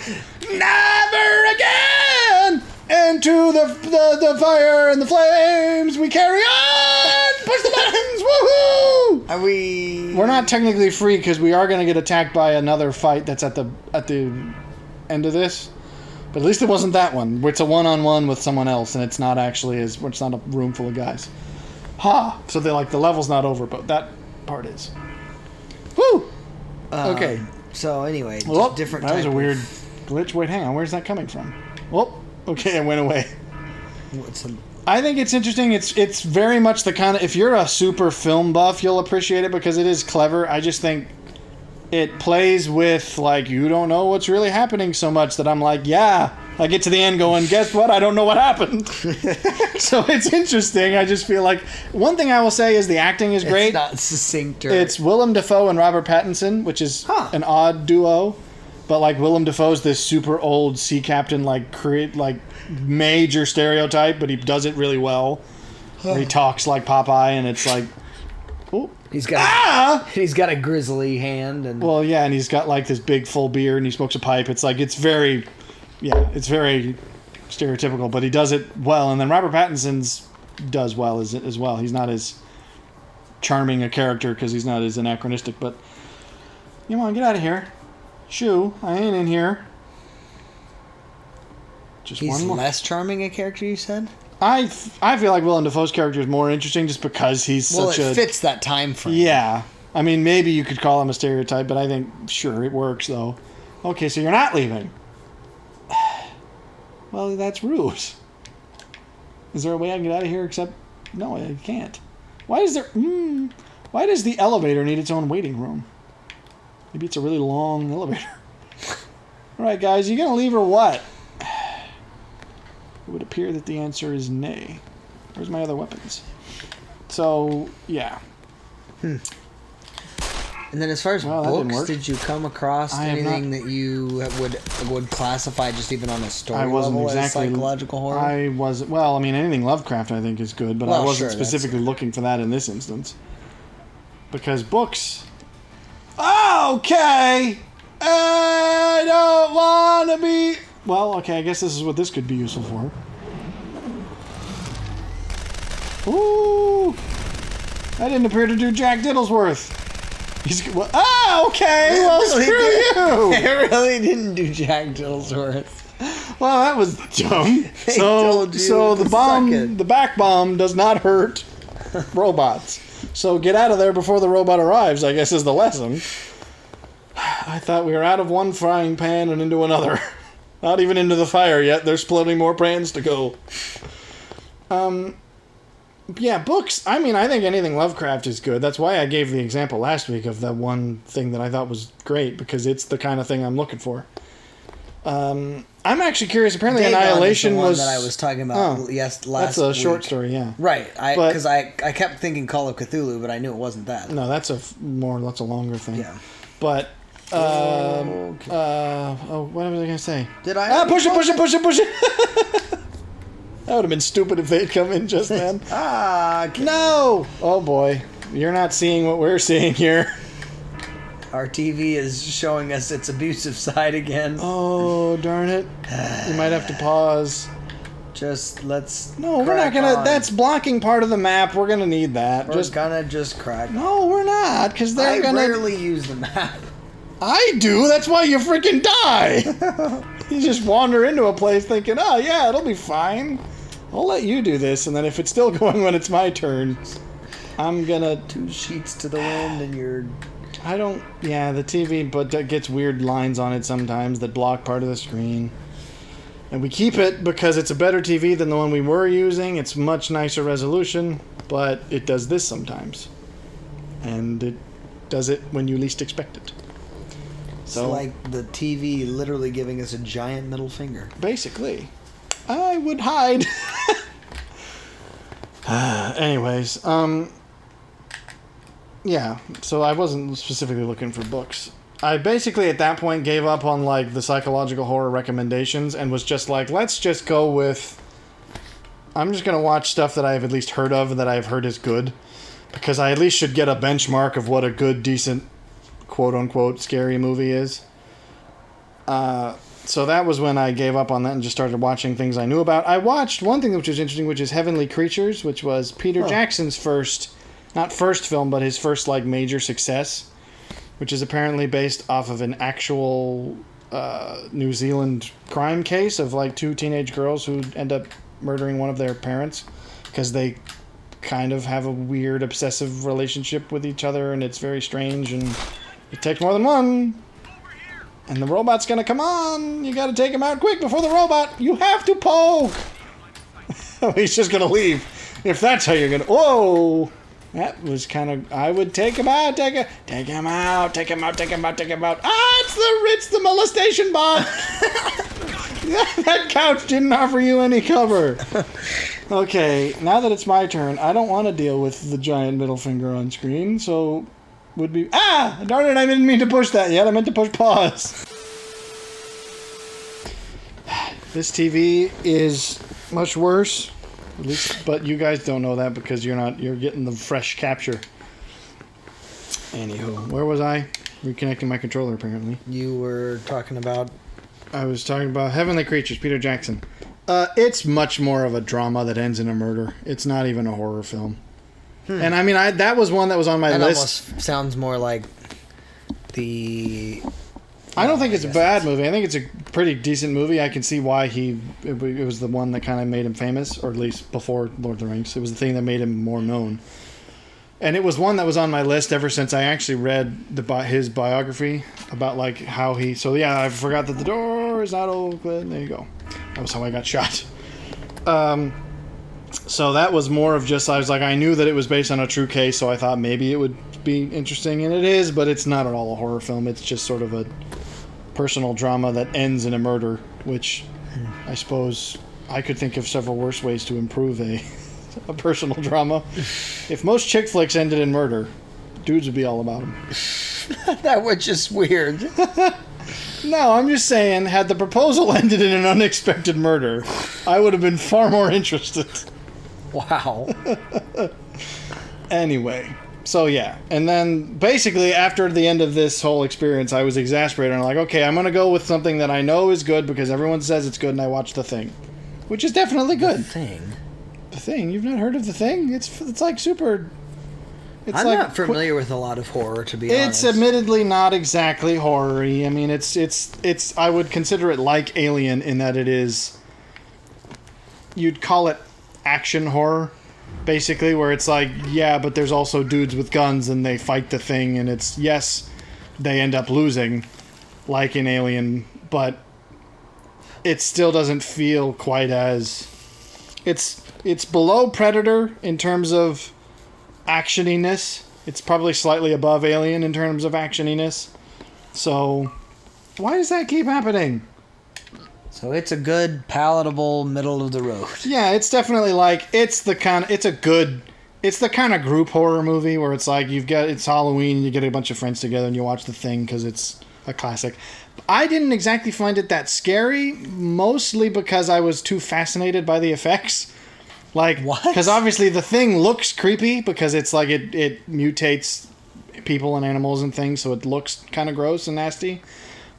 Never again! Into the fire and the flames we carry on! Push the buttons! Woohoo! We're not technically free because we are going to get attacked by another fight that's at the end of this. But at least it wasn't that one. It's a one-on-one with someone else, and it's not it's not a room full of guys. So the level's not over, but that part is. Woo! Okay. So anyway, different. That was a weird glitch. Wait, hang on. Where's that coming from? Well, okay, it went away. I think it's interesting. It's very much the kind of... If you're a super film buff, you'll appreciate it because it is clever. I just think it plays with, like, you don't know what's really happening so much that I'm like, yeah, I get to the end going, guess what? I don't know what happened. So it's interesting. I just feel like one thing I will say is the acting is great. It's not succinct. It's Willem Dafoe and Robert Pattinson, which is an odd duo. But like Willem Dafoe's this super old sea captain, like major stereotype, but he does it really well. Where he talks like Popeye, and it's like, oh, he's got a grizzly hand, and well, yeah, and he's got like this big full beard, and he smokes a pipe. It's like it's very stereotypical, but he does it well. And then Robert Pattinson's does well as well. He's not as charming a character because he's not as anachronistic. But you want to get out of here? Shoo, I ain't in here. Just he's one more. Less charming a character, you said? I feel like Willem Dafoe's character is more interesting just because he's such a... Well, it fits that time frame. Yeah. I mean, maybe you could call him a stereotype, but I think, sure, it works, though. Okay, so you're not leaving. Well, that's rude. Is there a way I can get out of here except... No, I can't. Why does the elevator need its own waiting room? Maybe it's a really long elevator. All right, guys, you gonna leave or what? It would appear that the answer is nay. Where's my other weapons? So, yeah. And then as far as books, did you come across anything that you would classify just even on a story level as psychological horror? Well, I mean, anything Lovecraft I think is good, but I wasn't specifically looking for that in this instance. Because books... Okay! I don't want to be... Well, okay, I guess this is what this could be useful for. Ooh! That didn't appear to do Jack Diddlesworth. Okay, well, screw you! It really didn't do Jack Diddlesworth. Well, that was dumb. So the back bomb does not hurt robots. So get out of there before the robot arrives, I guess is the lesson. I thought we were out of one frying pan and into another. Not even into the fire yet. There's plenty more pans to go. Yeah, books. I mean, I think anything Lovecraft is good. That's why I gave the example last week of that one thing that I thought was great, because it's the kind of thing I'm looking for. I'm actually curious. Apparently, Annihilation was the one that I was talking about. Last that's a week. short story, yeah. Right, because I kept thinking Call of Cthulhu, but I knew it wasn't that. No, that's a longer thing. Yeah, but what was I gonna say? Did I? Push it! That would have been stupid if they'd come in just then. No! Oh boy, you're not seeing what we're seeing here. Our TV is showing us its abusive side again. Oh, darn it. You might have to pause. No, we're not gonna... On. That's blocking part of the map. We're gonna need that. We're gonna just crack. No, we're not, because they're gonna... I rarely use the map. I do. That's why you freaking die. You just wander into a place thinking, oh, yeah, it'll be fine. I'll let you do this, and then if it's still going when it's my turn, I'm gonna... 2 sheets to the wind, and you're... the TV but gets weird lines on it sometimes that block part of the screen. And we keep it because it's a better TV than the one we were using. It's much nicer resolution, but it does this sometimes. And it does it when you least expect it. So, it's like the TV literally giving us a giant middle finger. Basically. I would hide. Anyways, yeah, so I wasn't specifically looking for books. I basically at that point gave up on like the psychological horror recommendations and was just like, let's just go with... I'm just going to watch stuff that I've at least heard of and that I've heard is good. Because I at least should get a benchmark of what a good, decent, quote-unquote, scary movie is. So that was when I gave up on that and just started watching things I knew about. I watched one thing which was interesting, which is Heavenly Creatures, which was Peter Jackson's not first film, but his first like major success, which is apparently based off of an actual New Zealand crime case of like 2 teenage girls who end up murdering one of their parents because they kind of have a weird obsessive relationship with each other, and it's very strange, and it takes more than one. And the robot's gonna come on. You gotta take him out quick before the robot. You have to poke. He's just gonna leave. If that's how you're gonna... Whoa! That was kind of... I would take him out. Take him out. Ah, it's the molestation bomb. That couch didn't offer you any cover. Okay, now that it's my turn, I don't want to deal with the giant middle finger on screen, so would be... Ah! Darn it, I didn't mean to push that yet. I meant to push pause. This TV is much worse. At least, but you guys don't know that because you're getting the fresh capture. Anywho, where was I? Reconnecting my controller, apparently. You were talking about... I was talking about Heavenly Creatures, Peter Jackson. It's much more of a drama that ends in a murder. It's not even a horror film. And I mean, that was one that was on my list. Almost sounds more like the... I don't think it's a bad movie. I think it's a pretty decent movie. I can see why it was the one that kind of made him famous, or at least before Lord of the Rings. It was the thing that made him more known. And it was one that was on my list ever since I actually read his biography about like how he... So yeah, I forgot that the door is not open. There you go. That was how I got shot. So that was more of just... I was like, I knew that it was based on a true case, so I thought maybe it would be interesting. And it is, but it's not at all a horror film. It's just sort of a personal drama that ends in a murder, which I suppose I could think of several worse ways to improve a personal drama. If most chick flicks ended in murder, dudes would be all about them. That was just weird. No, I'm just saying, had the proposal ended in an unexpected murder, I would have been far more interested. Wow. Anyway, so yeah. And then, basically, after the end of this whole experience, I was exasperated. I'm like, okay, I'm going to go with something that I know is good because everyone says it's good, and I watched The Thing. Which is definitely good. The Thing? The Thing? You've not heard of The Thing? It's like super... I'm like not familiar with a lot of horror, to be honest. It's admittedly not exactly horror-y. I mean, it's I would consider it like Alien in that it is... You'd call it action horror, basically, where it's like, yeah, but there's also dudes with guns and they fight the thing, and it's, yes, they end up losing, like in Alien, but it still doesn't feel quite as... It's below Predator in terms of actioniness. It's probably slightly above Alien in terms of actioniness. So, why does that keep happening? So it's a good, palatable, middle of the road. Yeah, it's definitely like, it's the kind of group horror movie where it's like, it's Halloween and you get a bunch of friends together and you watch The Thing because it's a classic. I didn't exactly find it that scary, mostly because I was too fascinated by the effects. Like, what? Because obviously The Thing looks creepy because it's like it mutates people and animals and things, so it looks kind of gross and nasty.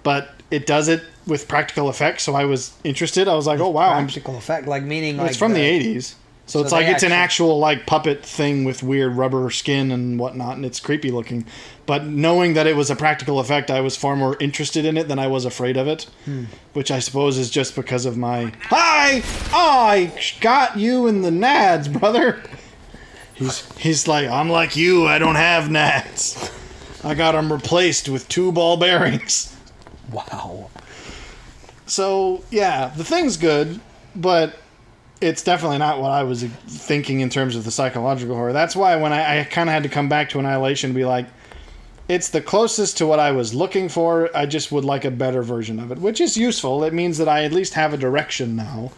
But it does it with practical effects, so I was interested. I was like, oh wow. Practical effect, like meaning like... It's from the 80s. So it's like it's an actual like puppet thing with weird rubber skin and whatnot, and it's creepy looking. But knowing that it was a practical effect, I was far more interested in it than I was afraid of it. Which I suppose is just because of my... Hi! I got you in the nads, brother! He's like, I'm like you, I don't have nads. I got them replaced with 2 ball bearings. Wow. So, yeah, The Thing's good, but... It's definitely not what I was thinking in terms of the psychological horror. That's why when I kind of had to come back to Annihilation and be like, it's the closest to what I was looking for. I just would like a better version of it, which is useful. It means that I at least have a direction now,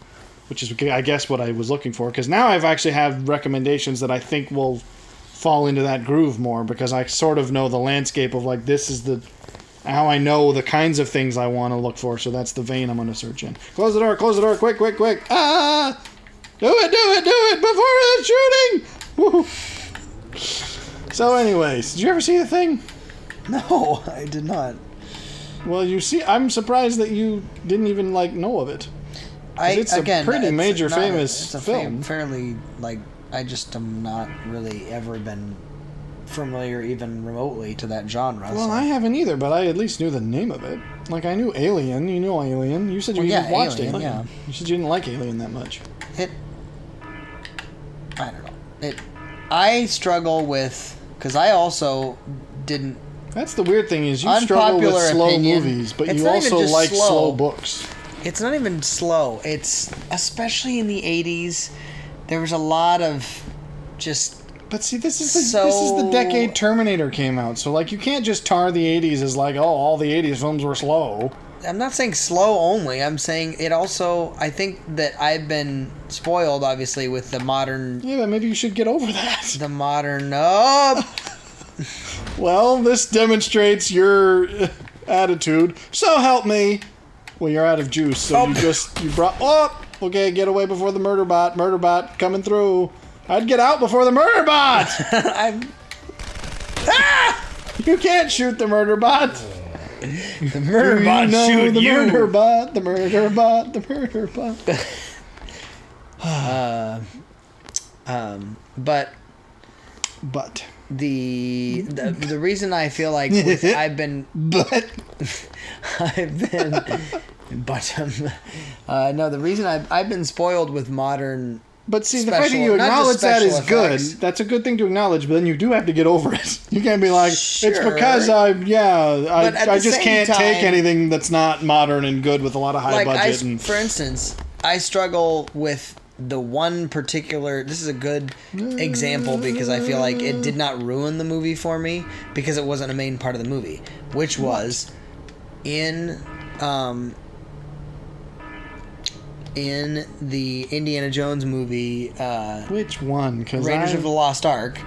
which is, I guess, what I was looking for. Because now I've actually had recommendations that I think will fall into that groove more because I sort of know the landscape of like, this is how I know the kinds of things I want to look for. So that's the vein I'm going to search in. Close the door, quick, quick, quick. Ah! Do it, before the shooting! Woo! So anyways, did you ever see The Thing? No, I did not. Well, you see, I'm surprised that you didn't even, like, know of it. It's a pretty major, famous film. Fairly, like, I just am not really ever been familiar even remotely to that genre. Well, so. I haven't either, but I at least knew the name of it. Like, I knew Alien. You know Alien. You said you watched Alien. Yeah. You said you didn't like Alien that much. I don't know. I struggle with... Because I also didn't... That's the weird thing is you struggle with slow movies, but you also like slow books. It's not even slow. It's... Especially in the 80s, there was a lot of just... But see, this is the decade Terminator came out, so like you can't just tar the 80s as like, oh, all the 80s films were slow. I'm not saying slow only. I'm saying it also. I think that I've been spoiled, obviously, with the modern. Yeah, but maybe you should get over that. The modern. Oh. Well, this demonstrates your attitude. So help me. Well, you're out of juice, so you brought. Oh, okay. Get away before the murder bot. Murder bot coming through. I'd get out before the murder bot. You can't shoot the murder bot. The murder bot shoot the you. Murder bot. The murder bot. The murder bot. But the reason I feel like I've been no, the reason I've been spoiled with modern. But see, the fact that you acknowledge that is good. Effects. That's a good thing to acknowledge, but then you do have to get over it. You can't be like, Sure. it's because I just can't time, take anything that's not modern and good with a lot of high budget. For instance, I struggle with the one particular. This is a good example because I feel like it did not ruin the movie for me because it wasn't a main part of the movie, which was in the Indiana Jones movie. Which one? Raiders of the Lost Ark.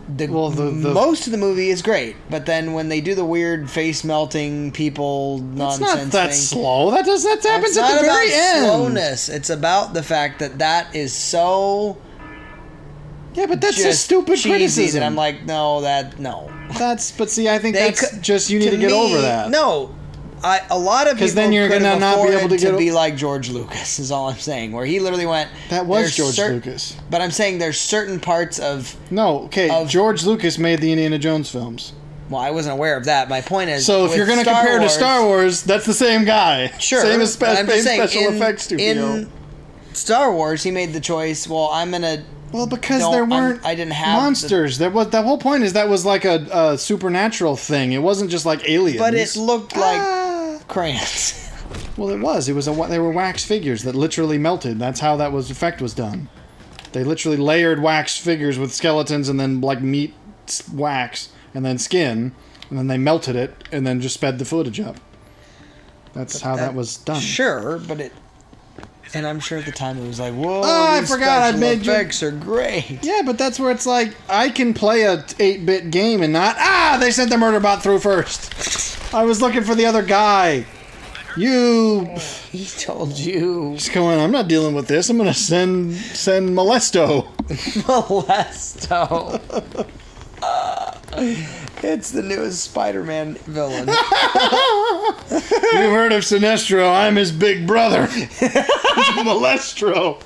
Most of the movie is great, but then when they do the weird face melting people nonsense it's not that thing, slow. That happens at the very end. Slowness. It's about the fact that is so. Yeah, but that's a stupid criticism. And I'm like, no. But see, I think that's just you need to get over that. No. A lot of people then you're gonna not be able to be like George Lucas is all I'm saying, where he literally went. That was George Lucas. But I'm saying there's certain parts of. No, okay. George Lucas made the Indiana Jones films. Well, I wasn't aware of that. My point is. So if you're gonna compare to Star Wars, that's the same guy. Sure. Same as special effects studio. In Star Wars, he made the choice. Well, I'm gonna. Well, because there weren't I didn't have monsters. The whole point is that was like a supernatural thing. It wasn't just like aliens. But it looked like crayons. Well, it was. They were wax figures that literally melted. That's how that effect was done. They literally layered wax figures with skeletons and then like meat wax and then skin, and then they melted it and then just sped the footage up. That's how that was done. Sure, but it. And I'm sure at the time it was like, whoa, I forgot I'd made effects are great. Yeah, but that's where it's like, I can play a 8-bit game and not, they sent the murder bot through first. I was looking for the other guy. He told you. Just going, I'm not dealing with this. I'm going to send Molesto. Molesto. It's the newest Spider-Man villain. You've heard of Sinestro. I'm his big brother. Molestro.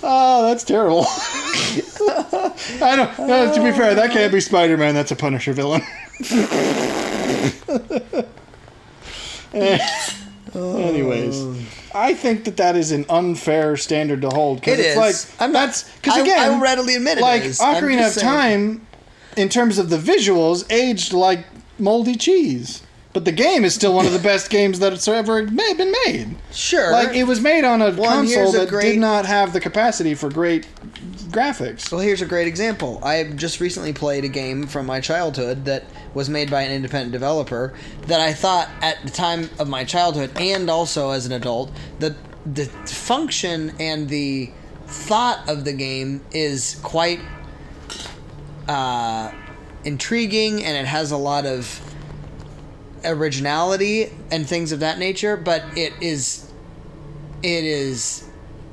Oh, that's terrible. I don't. No, to be fair, that can't be Spider-Man. That's a Punisher villain. Anyways, I think that is an unfair standard to hold. It is. Like, I will readily admit it like is. Ocarina of Time, in terms of the visuals, aged like moldy cheese. But the game is still one of the best games that's ever been made. Sure. Like, it was made on a console that did not have the capacity for great graphics. Well, here's a great example. I just recently played a game from my childhood that was made by an independent developer that I thought at the time of my childhood and also as an adult, the function and the thought of the game is quite intriguing, and it has a lot of originality and things of that nature, but it is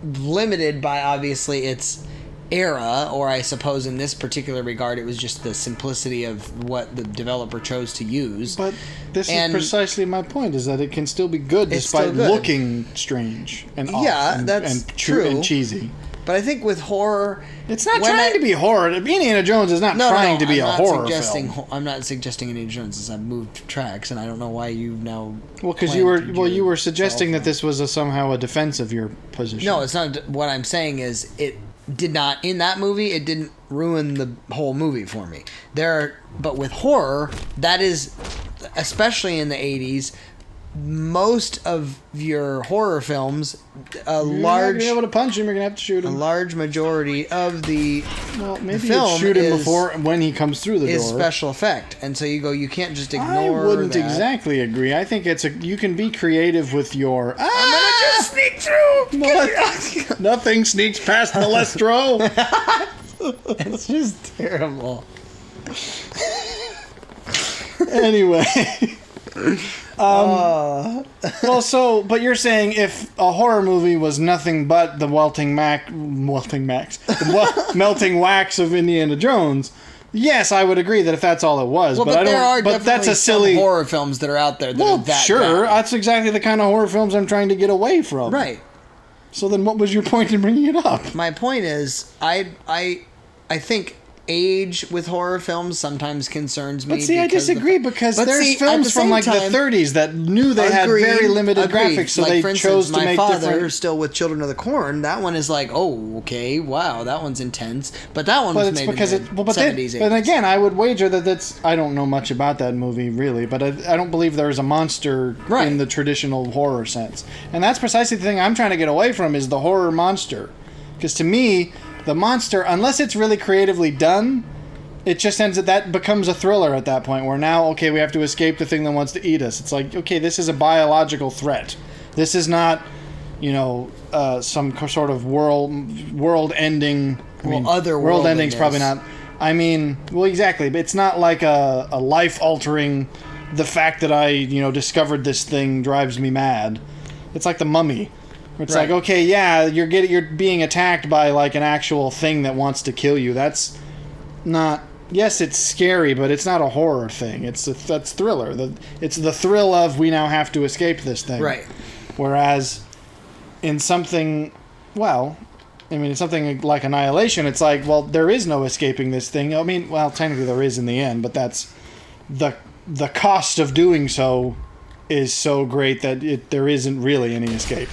limited by obviously its era, or I suppose in this particular regard it was just the simplicity of what the developer chose to use. But this is precisely my point, is that it can still be good despite looking strange and off that's true and cheesy. But I think with horror, it's not trying to be horror. Indiana Jones is not trying to be a horror film. I'm not suggesting Indiana Jones as I've moved tracks, and I don't know why you've now. Well, because you were suggesting that this was somehow a defense of your position. No, it's not. What I'm saying is it did not in that movie. It didn't ruin the whole movie for me. But with horror, that is, especially in the 80s, most of your horror films, You're not gonna be able to punch him. You're gonna have to shoot a him. large majority of the Maybe film you shoot him is- before when he comes through the is door. special effect, and so you can't just ignore. I wouldn't that. exactly agree. I think you can be creative with your. I'm gonna just sneak through. Nothing sneaks past Molestro. It's just terrible. Anyway. But you're saying if a horror movie was nothing but the melting wax of Indiana Jones, yes, I would agree that if that's all it was. Well, but I don't. there are But that's a silly some horror films that are out there that are that sure, bad. that's exactly the kind of horror films I'm trying to get away from. Right. So then, what was your point in bringing it up? My point is, I think age with horror films sometimes concerns me. But see, I disagree because But there's see, at films the from same like the time- 30s that knew they had very limited graphics, so like, they for chose instance, to make my father, different. still with Children of the Corn, that one is like, oh, okay, wow, that one's intense. But that one But was it's made because in the but 70s, then 80s. again, I would wager that that's. I don't know much about that movie really, but I don't believe there's a monster Right. in the traditional horror sense, and that's precisely the thing I'm trying to get away from is the horror monster, because to me, the monster, unless it's really creatively done. It just ends that becomes a thriller at that point where now, okay, we have to escape the thing that wants to eat us. It's like, okay, this is a biological threat. This is not, some sort of world-ending... World ending's probably not... I mean, well, exactly, but it's not like a life-altering... The fact that I, discovered this thing drives me mad. It's like the Mummy. Where it's like, okay, yeah, you're being attacked by, like, an actual thing that wants to kill you. That's not... Yes, it's scary, but it's not a horror thing. That's thriller. It's the thrill of we now have to escape this thing. Right. Whereas in something, in something like Annihilation, it's like, well, there is no escaping this thing. I mean, well, technically there is in the end, but that's the cost of doing so is so great that there isn't really any escape.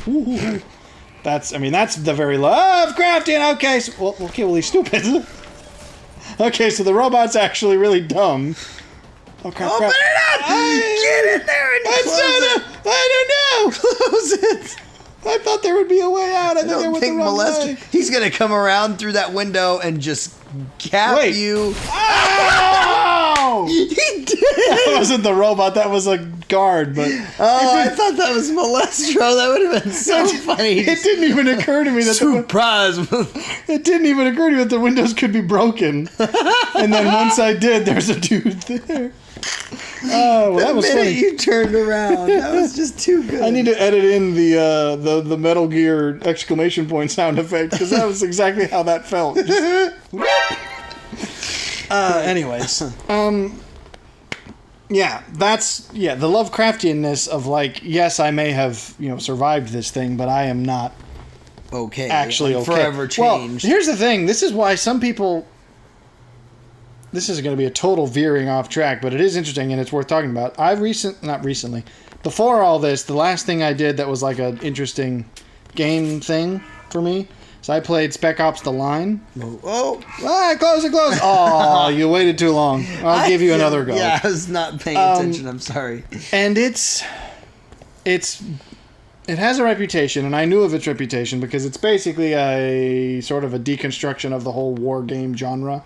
That's the very Lovecraftian. Okay, well, he's stupid. Okay, so the robot's actually really dumb. Oh, crap, Open it up! Get in there and close it! I don't know! Close it! I thought there would be a way out. I don't think molester. He's gonna come around through that window and just cap you. Oh! He did! That wasn't the robot, that was a guard, but... I thought that was Molestro. That would have been so funny. It didn't even occur to me that Surprise! It didn't even occur to me that the windows could be broken. And then once I did, there's a dude there. Oh, well, that was funny. You turned around. That was just too good. I need to edit in the Metal Gear exclamation point sound effect because that was exactly how that felt. Anyways, the Lovecraftianness of like, yes, I may have survived this thing, but I am not actually okay. Forever changed. Well, here's the thing. This is why some people. This is going to be a total veering off track, but it is interesting and it's worth talking about. Not recently, before all this, the last thing I did that was like an interesting game thing for me. So I played Spec Ops: The Line. Close it. Oh, you waited too long. I'll give you another go. Yeah, I was not paying attention. I'm sorry. And it has a reputation, and I knew of its reputation because it's basically a sort of a deconstruction of the whole war game genre,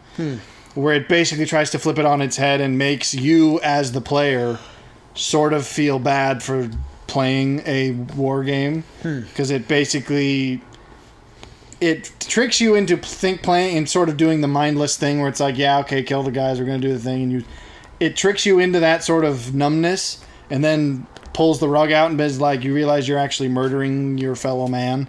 where it basically tries to flip it on its head and makes you, as the player, sort of feel bad for playing a war game because it basically... It tricks you into playing and sort of doing the mindless thing where it's like, yeah, okay, kill the guys, we're going to do the thing. And it tricks you into that sort of numbness and then pulls the rug out and is like, you realize you're actually murdering your fellow man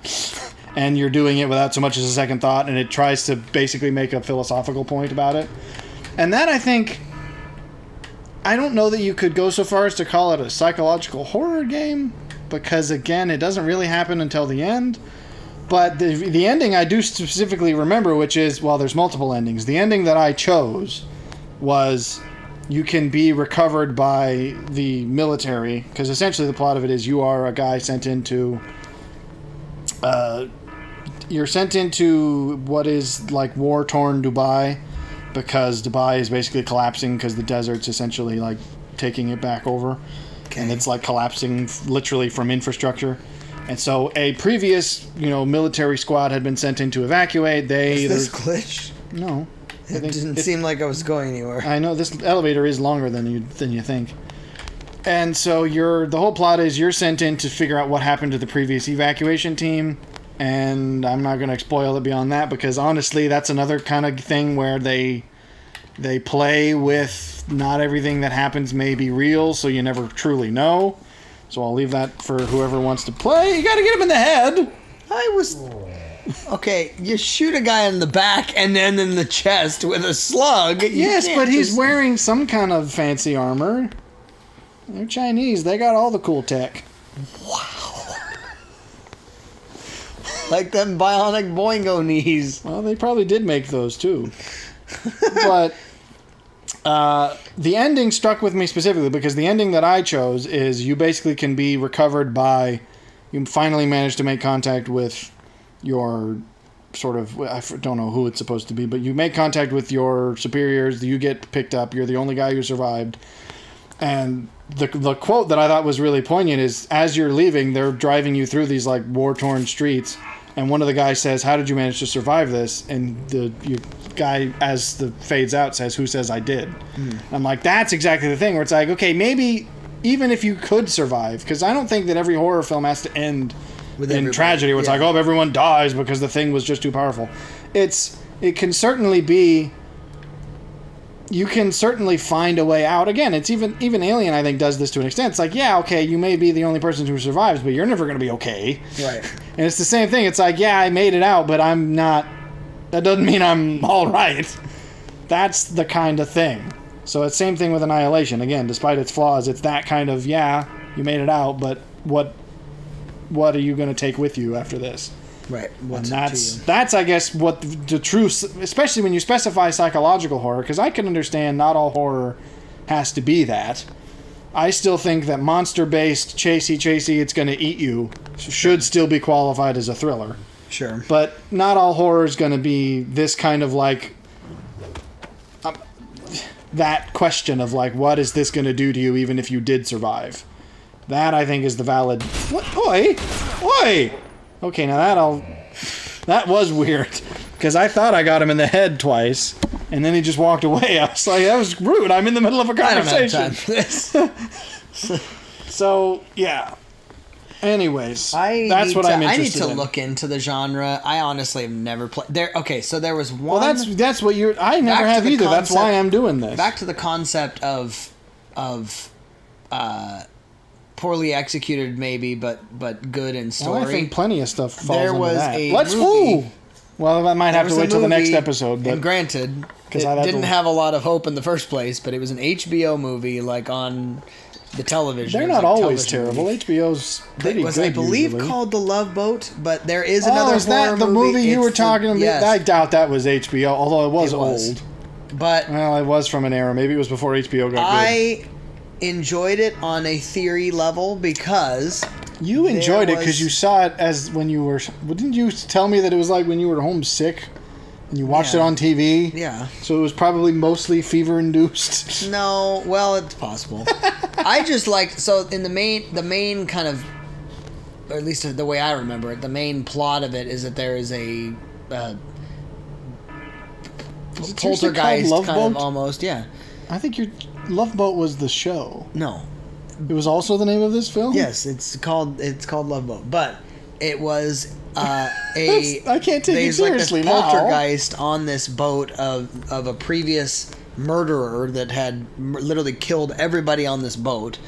and you're doing it without so much as a second thought. And it tries to basically make a philosophical point about it. And that, I think, I don't know that you could go so far as to call it a psychological horror game because, again, it doesn't really happen until the end. But the ending I do specifically remember, which is, well, there's multiple endings. The ending that I chose was you can be recovered by the military, because essentially the plot of it is you are a guy sent into... you're sent into what is like war-torn Dubai, because Dubai is basically collapsing because the desert's essentially like taking it back over. Okay. And it's like collapsing literally from infrastructure. And so a previous, military squad had been sent in to evacuate. Is this glitch? No. It didn't seem like I was going anywhere. I know this elevator is longer than you think. And so the whole plot is you're sent in to figure out what happened to the previous evacuation team. And I'm not going to spoil it beyond that because honestly, that's another kind of thing where they play with not everything that happens may be real, so you never truly know. So I'll leave that for whoever wants to play. You got to get him in the head. Okay, you shoot a guy in the back and then in the chest with a slug. Yes, but he's wearing some kind of fancy armor. They're Chinese. They got all the cool tech. Wow. Like them bionic Boingo knees. Well, they probably did make those too. But the ending struck with me specifically because the ending that I chose is you basically can be recovered by... You finally manage to make contact with your sort of... I don't know who it's supposed to be, but you make contact with your superiors. You get picked up. You're the only guy who survived. And the quote that I thought was really poignant is, as you're leaving, they're driving you through these like war-torn streets, and one of the guys says, "How did you manage to survive this?" And the guy, as the fades out, says, "Who says I did?" I'm like, that's exactly the thing where it's like, okay, maybe even if you could survive, because I don't think that every horror film has to end in tragedy where it's like, oh, everyone dies because the thing was just too powerful. It can certainly be... You can certainly find a way out. Again, it's even Alien, I think, does this to an extent. It's like, yeah, okay, you may be the only person who survives, but you're never going to be okay. Right. And it's the same thing. It's like, yeah, I made it out, but I'm not... That doesn't mean I'm all right. That's the kind of thing. So it's same thing with Annihilation. Again, despite its flaws, it's that kind of, yeah, you made it out, but what are you going to take with you after this? Right. And that's I guess what the truth, especially when you specify psychological horror, because I can understand not all horror has to be that. I still think that monster-based chasey, it's going to eat you should still be qualified as a thriller. Sure. But not all horror is going to be this kind of like that question of like, what is this going to do to you even if you did survive? That I think is the valid. What? Oi! Okay, now that was weird because I thought I got him in the head twice, and then he just walked away. I was like, that was rude. I'm in the middle of a conversation. I don't have time for this. So yeah. Anyways, that's what I'm interested in. I need to look into the genre. I honestly have never played there. Okay, so there was one. Well, that's what you're. I never have either. That's why I'm doing this. Back to the concept of poorly executed, maybe, but good in story. Well, I think plenty of stuff falls there into was that. A Let's movie. Well, I might have to wait till the next episode. But and granted, it didn't have a lot of hope in the first place, but it was an HBO movie, like on the television. They're not always terrible. HBO's pretty good. It was, I believe, usually called The Love Boat, but there is another is that horror the movie you were talking about? Yes. I doubt that was HBO, although it was old. But well, it was from an era. Maybe it was before HBO got good. I enjoyed it on a theory level because you enjoyed it because you saw it as when you were. Didn't you tell me that it was like when you were homesick and you watched it on TV? Yeah. So it was probably mostly fever induced. No, well, it's possible. I just liked in the main kind of, or at least the way I remember it, the main plot of it is that there is a poltergeist kind of almost, yeah. I think your Love Boat was the show. No. It was also the name of this film? Yes, it's called Love Boat, but it was I can't take it seriously like this poltergeist on this boat of a previous murderer that had literally killed everybody on this boat,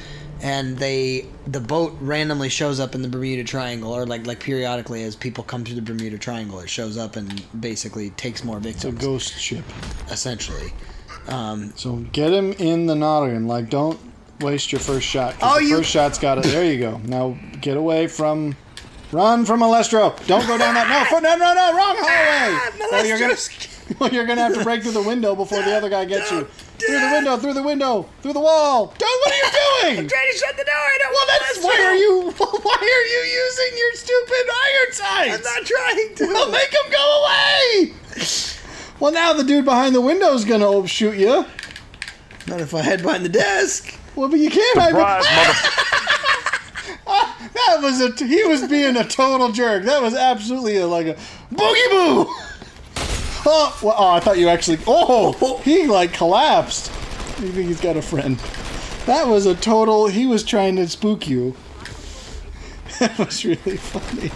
and the boat randomly shows up in the Bermuda Triangle, or like periodically as people come to the Bermuda Triangle, it shows up and basically takes more victims. It's a ghost ship, essentially. So get him in the noggin. Like, don't waste your first shot. First shot's got it. There you go. Now get away from. Run from Molestro. Don't go down that. No, wrong hallway. You're gonna have to break through the window before the other guy gets you. Through the window, through the wall. What are you doing? I'm trying to shut the door. I don't want that's why are you using your stupid iron sights? I'm not trying to. Well, make him go away. Well, now the dude behind the window is gonna shoot you. Not if I hide behind the desk. Well, but you can't. Surprise, That was he was being a total jerk. That was absolutely like a boogie boo. Oh, I thought you actually. Oh, he like collapsed. You think he's got a friend? That was a total. He was trying to spook you. That was really funny.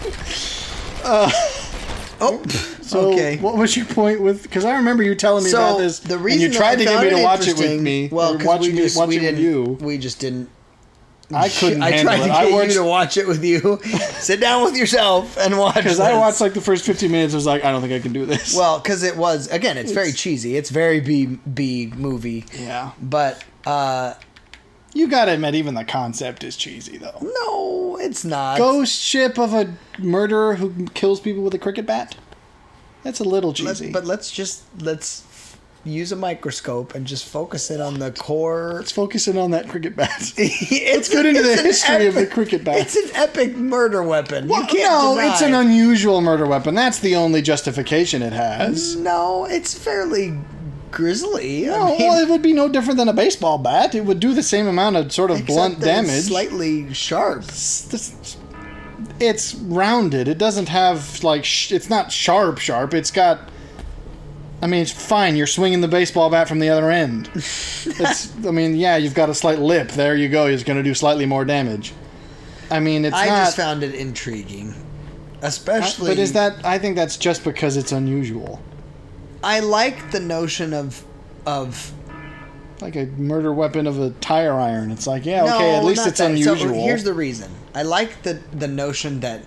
So okay. What was your point with? Because I remember you telling me about this, the reason and you tried to get me to watch it with interesting- me. Well, or because watch it with you. We just didn't. I couldn't I handle tried it. to get I you watched to watch it with you. Sit down with yourself and watch. because I watched like the first 15 minutes. I was like, I don't think I can do this. Well, because it was again, it's very cheesy. It's very B movie. Yeah. But You gotta admit, even the concept is cheesy, though. no, it's not. Ghost ship of a murderer who kills people with a cricket bat? That's a little cheesy. Let's use a microscope and just focus in on the core. Let's focus in on that cricket bat. Let's get into the history of the cricket bat. It's an epic murder weapon. Well, you can't deny. it's an unusual murder weapon. That's the only justification it has. No, it's fairly grisly. Well, it would be no different than a baseball bat. It would do the same amount of sort of blunt damage. Slightly sharp. It's rounded. It doesn't have like it's not sharp. It's got. I mean, it's fine. You're swinging the baseball bat from the other end. You've got a slight lip. There you go. It's going to do slightly more damage. I mean, I just found it intriguing, especially. But is that? I think that's just because it's unusual. I like the notion of like a murder weapon of a tire iron. It's like, yeah, okay, at least it's unusual. So here's the reason. I like the notion that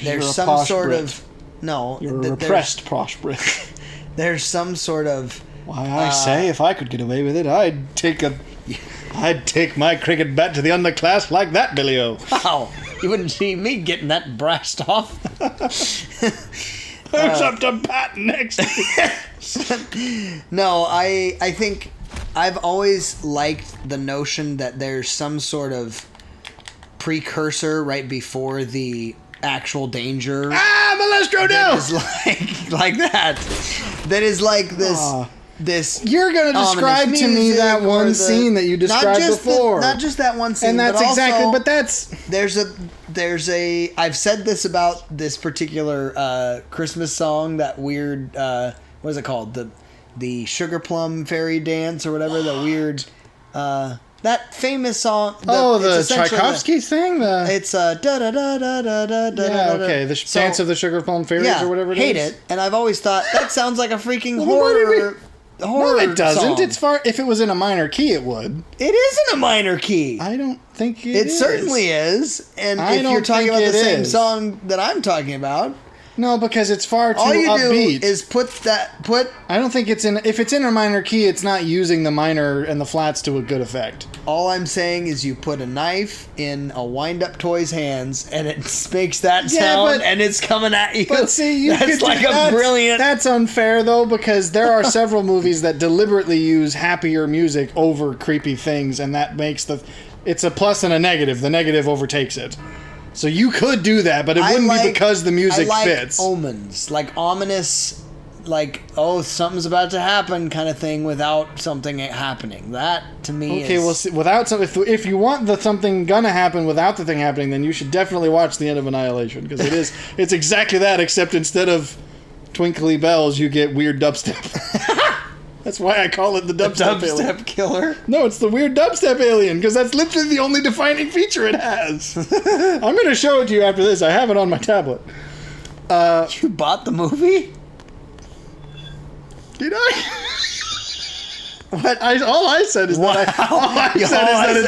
there's you're a some posh sort Brit. of no. You're a repressed posh Brit. There's some sort of. Why, I say, if I could get away with it, I'd take my cricket bat to the underclass like that, Billy-O. Wow, you wouldn't see me getting that brassed off. There's up to Pat next. No, I think I've always liked the notion that there's some sort of precursor right before the actual danger. Molestro, no! Is like that. That is like this. You're gonna describe to me that one scene that you described before. Not just that one scene, and that's but exactly. also, But that's there's a. I've said this about this particular Christmas song. That weird. What is it called? The Sugar Plum Fairy Dance or whatever. The weird. That famous song. The Tchaikovsky thing. It's da da da da da da da. Yeah, okay. The Dance of the Sugar Plum Fairies or whatever it is. Hate it, and I've always thought that sounds like a freaking horror. No, it doesn't. Song. It's far. If it was in a minor key, it would. It is in a minor key. I don't think it is. It certainly is. And if you're talking about the same song that I'm talking about, no, because it's far too all you upbeat. do is put. I don't think it's in. If it's in a minor key, it's not using the minor and the flats to a good effect. All I'm saying is you put a knife in a wind-up toy's hands, and it makes that sound, and it's coming at you. But see, that's like a brilliant. That's unfair though, because there are several movies that deliberately use happier music over creepy things, and that makes it's a plus and a negative. The negative overtakes it. So you could do that, but it wouldn't be because the music fits. Omens, like ominous, like, oh, something's about to happen kind of thing without something happening. That, to me, okay, well, without if you want something gonna happen without the thing happening, then you should definitely watch The End of Annihilation, because it's exactly that, except instead of twinkly bells, you get weird dubstep. That's why I call it the dubstep alien. Killer. No, it's the weird dubstep alien, because that's literally the only defining feature it has. I'm going to show it to you after this. I have it on my tablet. You bought the movie? Did I? What? All I said is that it's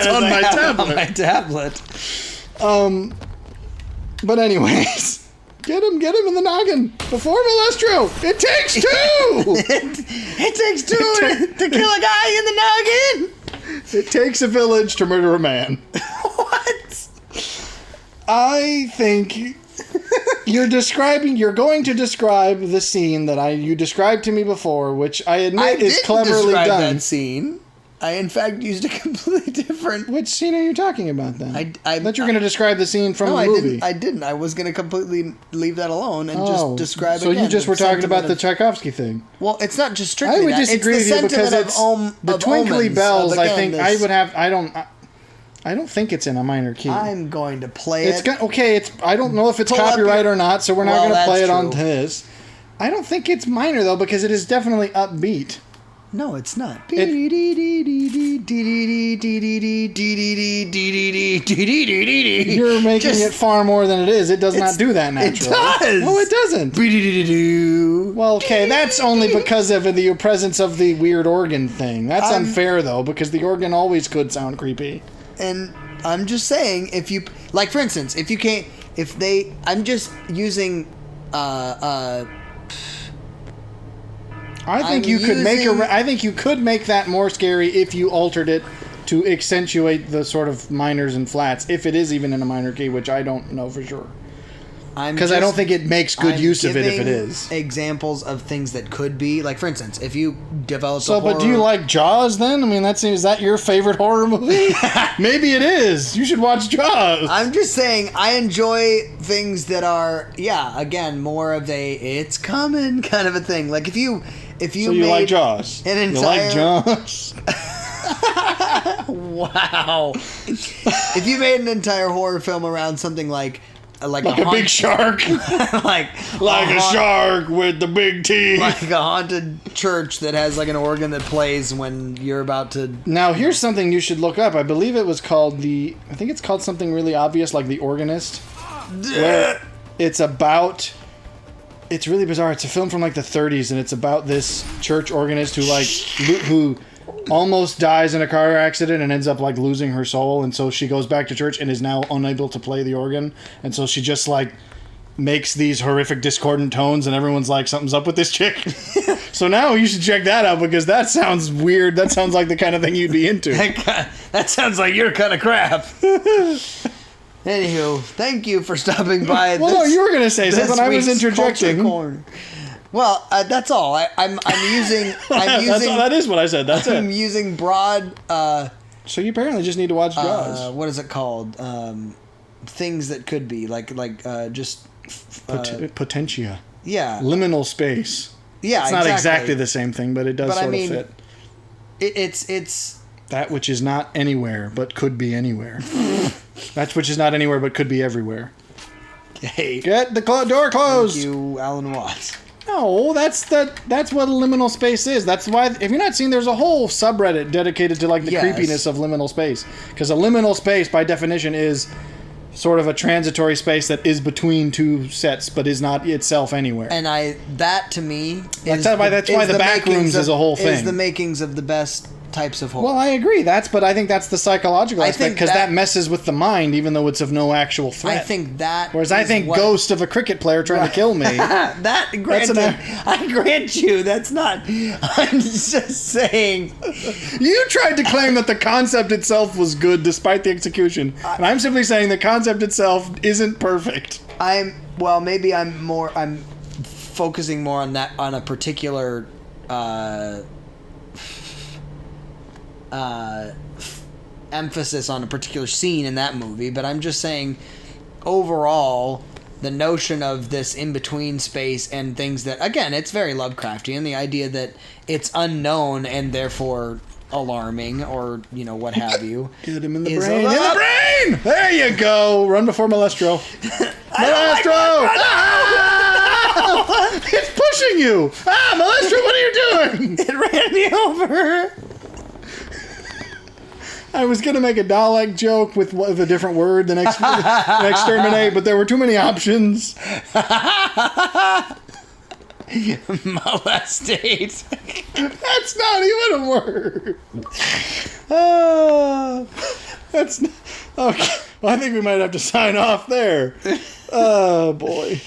on my tablet. On my tablet. But anyways. Get him in the noggin before Molestro. It takes two. It takes two to kill a guy in the noggin. It takes a village to murder a man. What? I think you're going to describe the scene that you described to me before, which I admit is cleverly done. That scene. I, in fact, used a completely different... Which scene are you talking about, then? I thought you were going to describe the scene from the movie. I didn't. I was going to completely leave that alone and just describe it. So you just were talking about the Tchaikovsky thing. Well, it's not just strictly I would disagree with you because it's the twinkly bells. I think I would have... I don't think it's in a minor key. I'm going to play It's it. okay. I don't know if it's Pull up copyright your- or not, so we're not Well, going to play that's it on true. this. I don't think it's minor though, because it is definitely upbeat. No, it's not. You're making it far more than it is. It does not do that naturally. It does. No, it doesn't. Well, okay, that's only because of the presence of the weird organ thing. That's unfair though, because the organ always could sound creepy. And I'm just saying, if you like, for instance, I'm just using. I think you could make that more scary if you altered it to accentuate the sort of minors and flats, if it is even in a minor key, which I don't know for sure. Because I don't think it makes good use of it if it is. Examples of things that could be, like, for instance, if you develop a horror... But do you like Jaws then? I mean, is that your favorite horror movie? Maybe it is. You should watch Jaws. I'm just saying, I enjoy things that are, again, more of a it's coming kind of a thing. Like, if you so you like Jaws. An You like Jaws? Wow. If you made an entire horror film around something like a big shark. like a shark with the big teeth. Like a haunted church that has like an organ that plays when you're about to... Now, here's something you should look up. I believe it was called I think it's called something really obvious, like The Organist. Where it's really bizarre. It's a film from like the 30s, and it's about this church organist who almost dies in a car accident and ends up like losing her soul, and so she goes back to church and is now unable to play the organ, and so she just like makes these horrific discordant tones, and everyone's like, something's up with this chick. So now you should check that out, because that sounds weird. That sounds like the kind of thing you'd be into. That sounds like your kind of crap. Anywho, thank you for stopping by. Well, no, you were going to say something. I was interjecting. Well, that's all. I'm using. That is what I said. That's I'm using broad. So you apparently just need to watch Jaws. What is it called? Things that could be just Potentia. Yeah. Liminal space. Yeah, it's not exactly the same thing, but it does sort of fit. It's that which is not anywhere but could be anywhere. That which is not anywhere but could be everywhere. Okay. Get the door closed. Thank you, Alan Watts. No, that's what liminal space is. That's why, if you're not seeing, there's a whole subreddit dedicated to like the creepiness of liminal space. Because a liminal space, by definition, is sort of a transitory space that is between two sets, but is not itself anywhere. And that to me is that's why the back rooms is a whole thing. Is the makings of the best types of horror. Well, I agree. But I think that's the psychological aspect, because that messes with the mind, even though it's of no actual threat. I think that. Whereas I think Ghost of a cricket player trying to kill me. I grant you. That's not. I'm just saying. You tried to claim that the concept itself was good despite the execution, and I'm simply saying the concept itself isn't perfect. Maybe I'm focusing more on that, on a particular. Emphasis on a particular scene in that movie, but I'm just saying overall the notion of this in-between space and things that, again, it's very Lovecraftian, the idea that it's unknown and therefore alarming, or what have you. Get him in the brain. In the brain! There you go. Run before Molestro. Molestro! It's pushing you. Molestro, what are you doing? It ran me over. I was going to make a Dalek joke with a different word the next exterminate, but there were too many options. Molestate. That's not even a word. That's not, okay. Well, I think we might have to sign off there. Oh, boy.